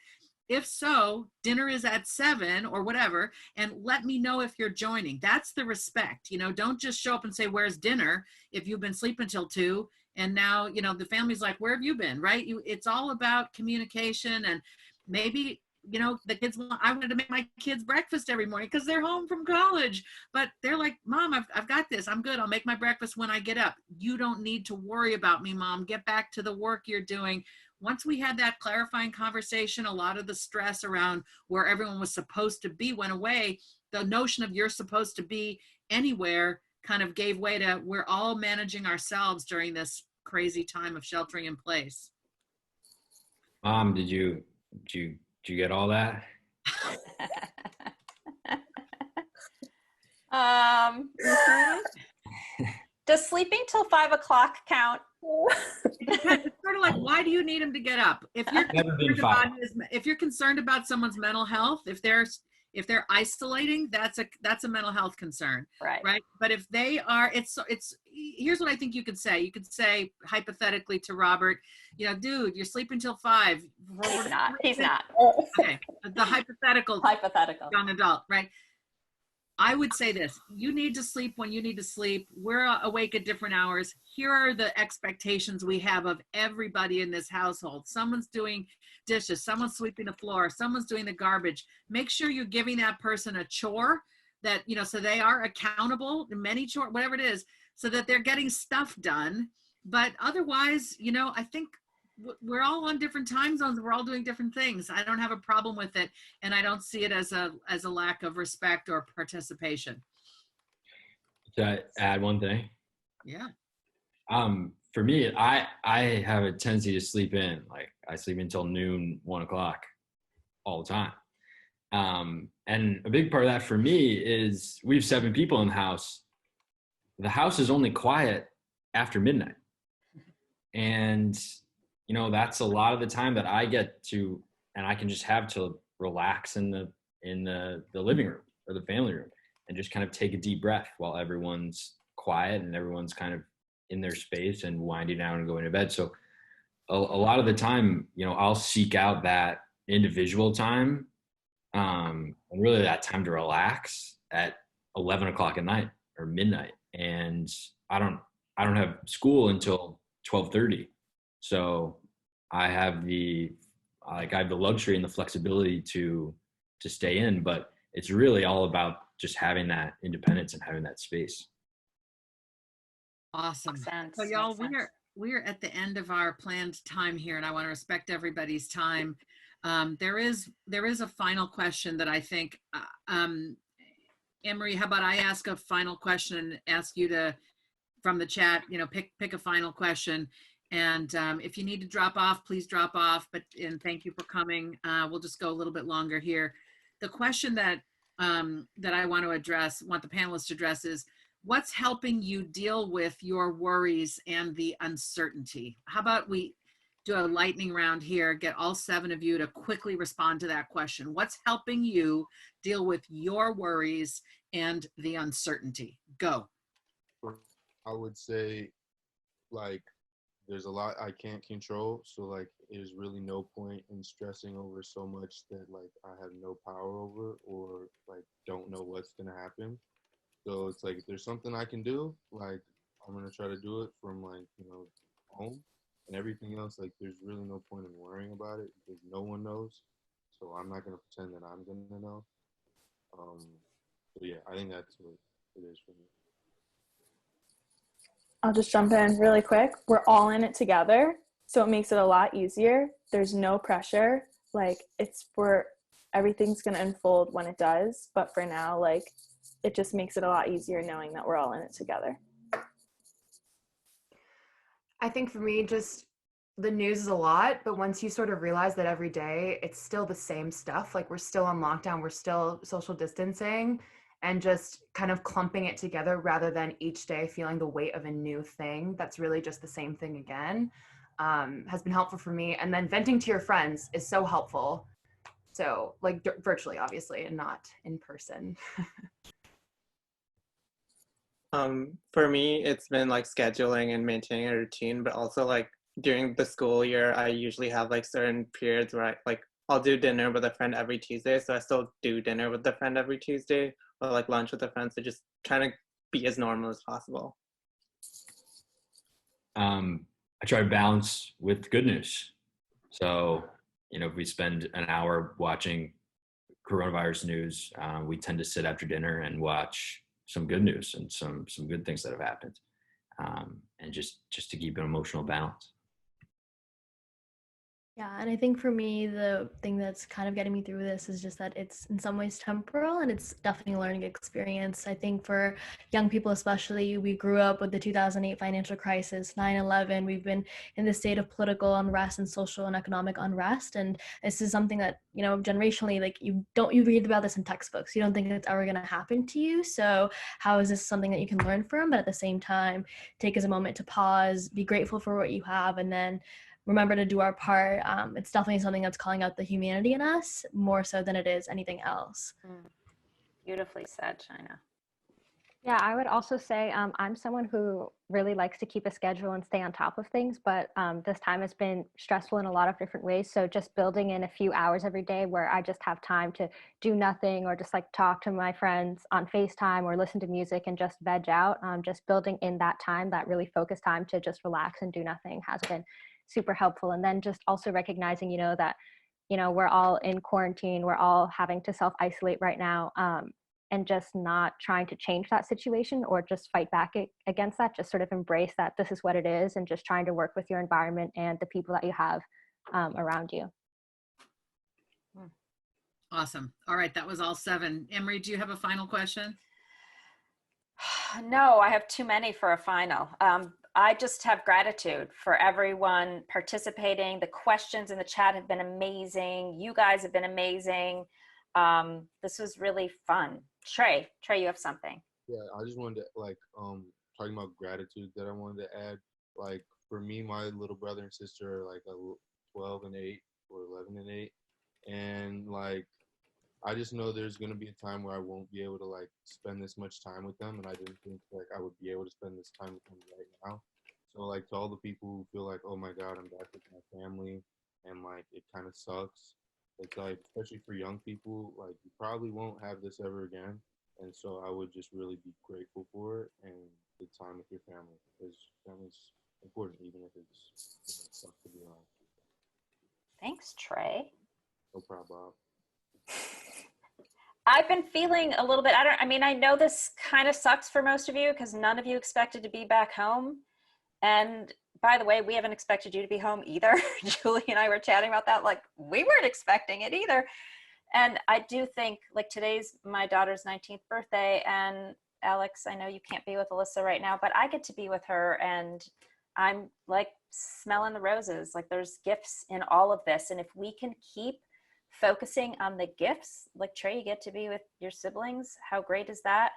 A: If so, dinner is at 7 or whatever, and let me know if you're joining. That's the respect. You know, don't just show up and say, where's dinner? If you've been sleeping till 2 and now, you know, the family's like, where have you been? Right? It's all about communication. And maybe, you know, the kids, I wanted to make my kids breakfast every morning because they're home from college, but they're like, Mom, I've got this. I'm good. I'll make my breakfast when I get up. You don't need to worry about me, Mom. Get back to the work you're doing. Once we had that clarifying conversation, a lot of the stress around where everyone was supposed to be went away. The notion of you're supposed to be anywhere kind of gave way to we're all managing ourselves during this crazy time of sheltering in place.
C: Mom, did you get all that?
B: Does sleeping till 5 o'clock count?
A: It's sort of like, why do you need him to get up? If you're concerned about someone's mental health, if they're isolating, that's a mental health concern, right? But if they are, it's here's what I think you could say. You could say hypothetically to Robert, you know, dude, you're sleeping till 5.
B: He's not.
A: Okay, the hypothetical young adult, right? I would say this: you need to sleep when you need to sleep. We're awake at different hours. Here are the expectations we have of everybody in this household. Someone's doing dishes, someone's sweeping the floor, someone's doing the garbage. Make sure you're giving that person a chore that, you know, so they are accountable, many chore, whatever it is, so that they're getting stuff done. But otherwise, you know, I think we're all on different time zones. We're all doing different things. I don't have a problem with it. And I don't see it as a lack of respect or participation.
C: Can I add one thing?
A: Yeah.
C: For me, I have a tendency to sleep in. Like, I sleep until noon, 1 o'clock all the time. And a big part of that for me is we have 7 people in the house. The house is only quiet after midnight. And you know, that's a lot of the time that I get to, and I can just have to relax in the living room or the family room and just kind of take a deep breath while everyone's quiet and everyone's kind of in their space and winding down and going to bed. So a lot of the time, you know, I'll seek out that individual time and really that time to relax at 11 o'clock at night or midnight. And I don't have school until 12:30. So I have the luxury and the flexibility to stay in, but it's really all about just having that independence and having that space.
A: Awesome. So y'all, we're at the end of our planned time here, and I want to respect everybody's time. There is a final question that I think, Anne-Marie, how about I ask a final question and ask you to, from the chat, you know, pick a final question. And if you need to drop off, please drop off. And thank you for coming. We'll just go a little bit longer here. The question that I want to address, want the panelists to address is, what's helping you deal with your worries and the uncertainty? How about we do a lightning round here, get all 7 of you to quickly respond to that question. What's helping you deal with your worries and the uncertainty? Go.
H: I would say, like, there's a lot I can't control, so like there's really no point in stressing over so much that like I have no power over or like don't know what's gonna happen. So it's like if there's something I can do, like I'm gonna try to do it from like, you know, home, and everything else, like there's really no point in worrying about it because no one knows. So I'm not gonna pretend that I'm gonna know. So yeah, I think that's what it is for me.
G: I'll just jump in really quick. We're all in it together, so it makes it a lot easier. There's no pressure. Like, everything's going to unfold when it does. But for now, like, it just makes it a lot easier knowing that we're all in it together.
F: I think for me, just the news is a lot, but once you sort of realize that every day it's still the same stuff, like we're still on lockdown, we're still social distancing, and just kind of clumping it together rather than each day feeling the weight of a new thing that's really just the same thing again, has been helpful for me. And then venting to your friends is so helpful. So like virtually, obviously, and not in person.
E: For me, it's been like scheduling and maintaining a routine, but also like during the school year, I usually have like certain periods where I'll do dinner with a friend every Tuesday. So I still do dinner with a friend every Tuesday, or like lunch with a friend. So just trying to be as normal as possible.
C: I try to balance with good news. So, if we spend an hour watching coronavirus news, we tend to sit after dinner and watch some good news and some good things that have happened, and just to keep an emotional balance.
I: Yeah, and I think for me, the thing that's kind of getting me through this is just that it's in some ways temporal and it's definitely a learning experience. I think for young people, especially, we grew up with the 2008 financial crisis, 9/11. We've been in this state of political unrest and social and economic unrest. And this is something that, generationally, like you read about this in textbooks. You don't think it's ever going to happen to you. So how is this something that you can learn from? But at the same time, take as a moment to pause, be grateful for what you have, and then remember to do our part. It's definitely something that's calling out the humanity in us more so than it is anything else.
B: Beautifully said, China.
D: Yeah, I would also say I'm someone who really likes to keep a schedule and stay on top of things, but this time has been stressful in a lot of different ways. So just building in a few hours every day where I just have time to do nothing or just like talk to my friends on FaceTime or listen to music and just veg out, just building in that time, that really focused time to just relax and do nothing has been super helpful. And then just also recognizing, that, we're all in quarantine, we're all having to self-isolate right now. And just not trying to change that situation or just fight back against that, just sort of embrace that this is what it is and just trying to work with your environment and the people that you have around you.
A: Awesome. All right, that was all 7. Emery, do you have a final question?
B: No, I have too many for a final. I just have gratitude for everyone participating. The questions in the chat have been amazing. You guys have been amazing. This was really fun. Trey, you have something.
H: Yeah, I just wanted to talking about gratitude that I wanted to add. Like for me, my little brother and sister are like 12 and 8 or 11 and 8, and like I just know there's gonna be a time where I won't be able to like spend this much time with them, and I didn't think like I would be able to spend this time with them right now. So like to all the people who feel like, oh my God, I'm back with my family, and like it kind of sucks. It's like, especially for young people, like you probably won't have this ever again. And so I would just really be grateful for it and the time with your family, because family's important, even if it's tough to be honest.
B: Thanks, Trey.
H: No problem.
B: I've been feeling a little bit, I know this kind of sucks for most of you because none of you expected to be back home. And by the way, we haven't expected you to be home either. Julie and I were chatting about that. Like we weren't expecting it either. And I do think like today's my daughter's 19th birthday, and Alex, I know you can't be with Alyssa right now, but I get to be with her, and I'm like smelling the roses. Like there's gifts in all of this. And if we can keep focusing on the gifts, like Trey, you get to be with your siblings. How great is that?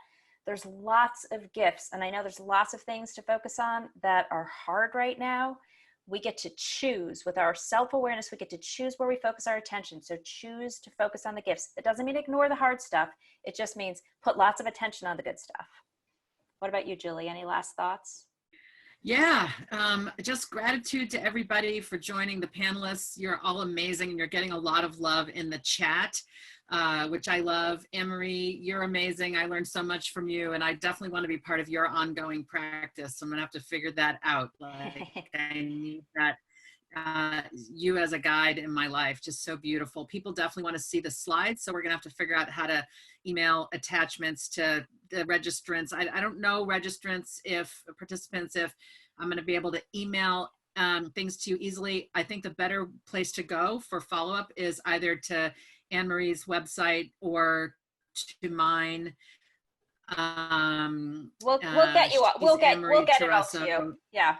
B: There's lots of gifts, and I know there's lots of things to focus on that are hard right now. We get to choose with our self-awareness. We get to choose where we focus our attention. So choose to focus on the gifts. It doesn't mean ignore the hard stuff. It just means put lots of attention on the good stuff. What about you, Julie? Any last thoughts?
A: Yeah, just gratitude to everybody for joining, the panelists. You're all amazing, and you're getting a lot of love in the chat, which I love. Emery, you're amazing. I learned so much from you, and I definitely want to be part of your ongoing practice. So I'm gonna have to figure that out. Like I need that, you as a guide in my life, just so beautiful. People definitely want to see the slides, so we're gonna have to figure out how to email attachments to the registrants. I don't know registrants, if participants, if I'm going to be able to email things to you easily. I think the better place to go for follow-up is either to Anne-Marie's website or to mine.
B: We'll get you up. We'll get it all to you. Yeah.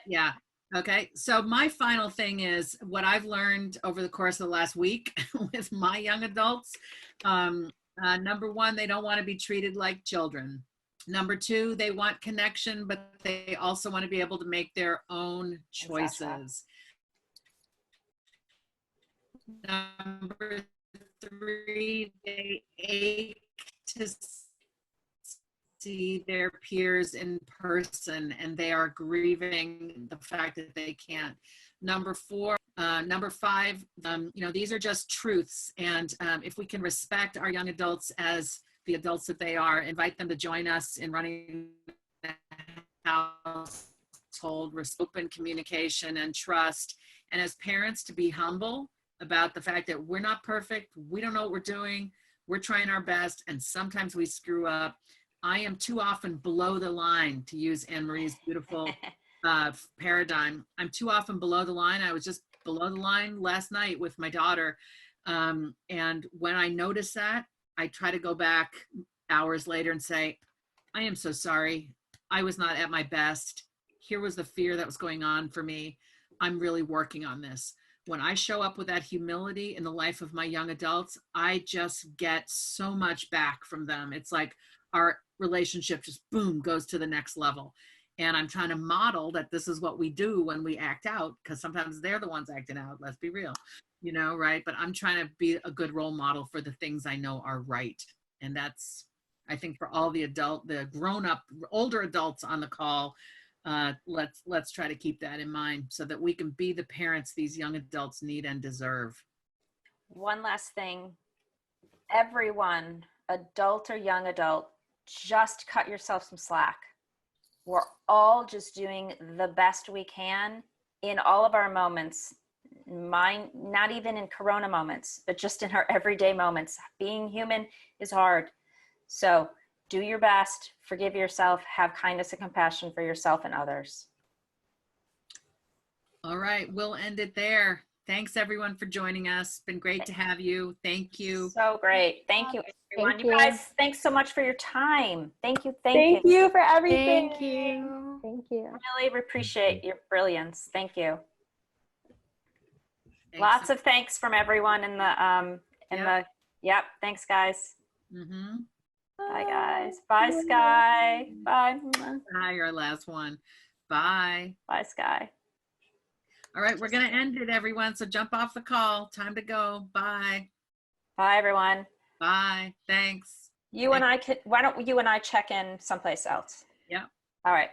A: Yeah. Okay. So my final thing is what I've learned over the course of the last week with my young adults. Number one, they don't want to be treated like children. Number two, they want connection, but they also want to be able to make their own choices. Number three, they ache to see their peers in person, and they are grieving the fact that they can't. Number five, these are just truths. And if we can respect our young adults as the adults that they are, invite them to join us in running the household, open communication and trust. And as parents, to be humble about the fact that we're not perfect. We don't know what we're doing. We're trying our best. And sometimes we screw up. I am too often below the line, to use Anne Marie's beautiful paradigm. I'm too often below the line. I was just below the line last night with my daughter. And when I notice that, I try to go back hours later and say, I am so sorry. I was not at my best. Here was the fear that was going on for me. I'm really working on this. When I show up with that humility in the life of my young adults, I just get so much back from them. It's like our relationship just boom, goes to the next level. And I'm trying to model that this is what we do when we act out, because sometimes they're the ones acting out, let's be real, right? But I'm trying to be a good role model for the things I know are right. And that's, I think, for all the grown-up, older adults on the call, let's try to keep that in mind so that we can be the parents these young adults need and deserve.
B: One last thing, everyone, adult or young adult, just cut yourself some slack. We're all just doing the best we can in all of our moments. Mine, not even in Corona moments, but just in our everyday moments. Being human is hard. So do your best, forgive yourself, have kindness and compassion for yourself and others.
A: All right, we'll end it there. Thanks everyone for joining us. Been great to have you. Thank you.
B: So great. Thank you, everyone.
D: Thank
B: you
D: you.
B: guys, thanks so much for your time. Thank you.
G: Thank you for everything.
I: Thank you.
D: Thank you.
B: Really appreciate your brilliance. Thank you.
A: Thanks.
B: Lots of thanks from everyone in the
A: Yep.
B: Thanks guys.
A: Mm-hmm.
B: Bye guys. Bye Sky. Bye.
A: Hi, our last one. Bye.
B: Bye Sky.
A: All right, we're gonna end it, everyone. So jump off the call. Time to go. Bye.
B: Bye everyone.
A: Bye. Thanks.
B: Why don't you and I check in someplace else?
A: Yeah.
B: All right.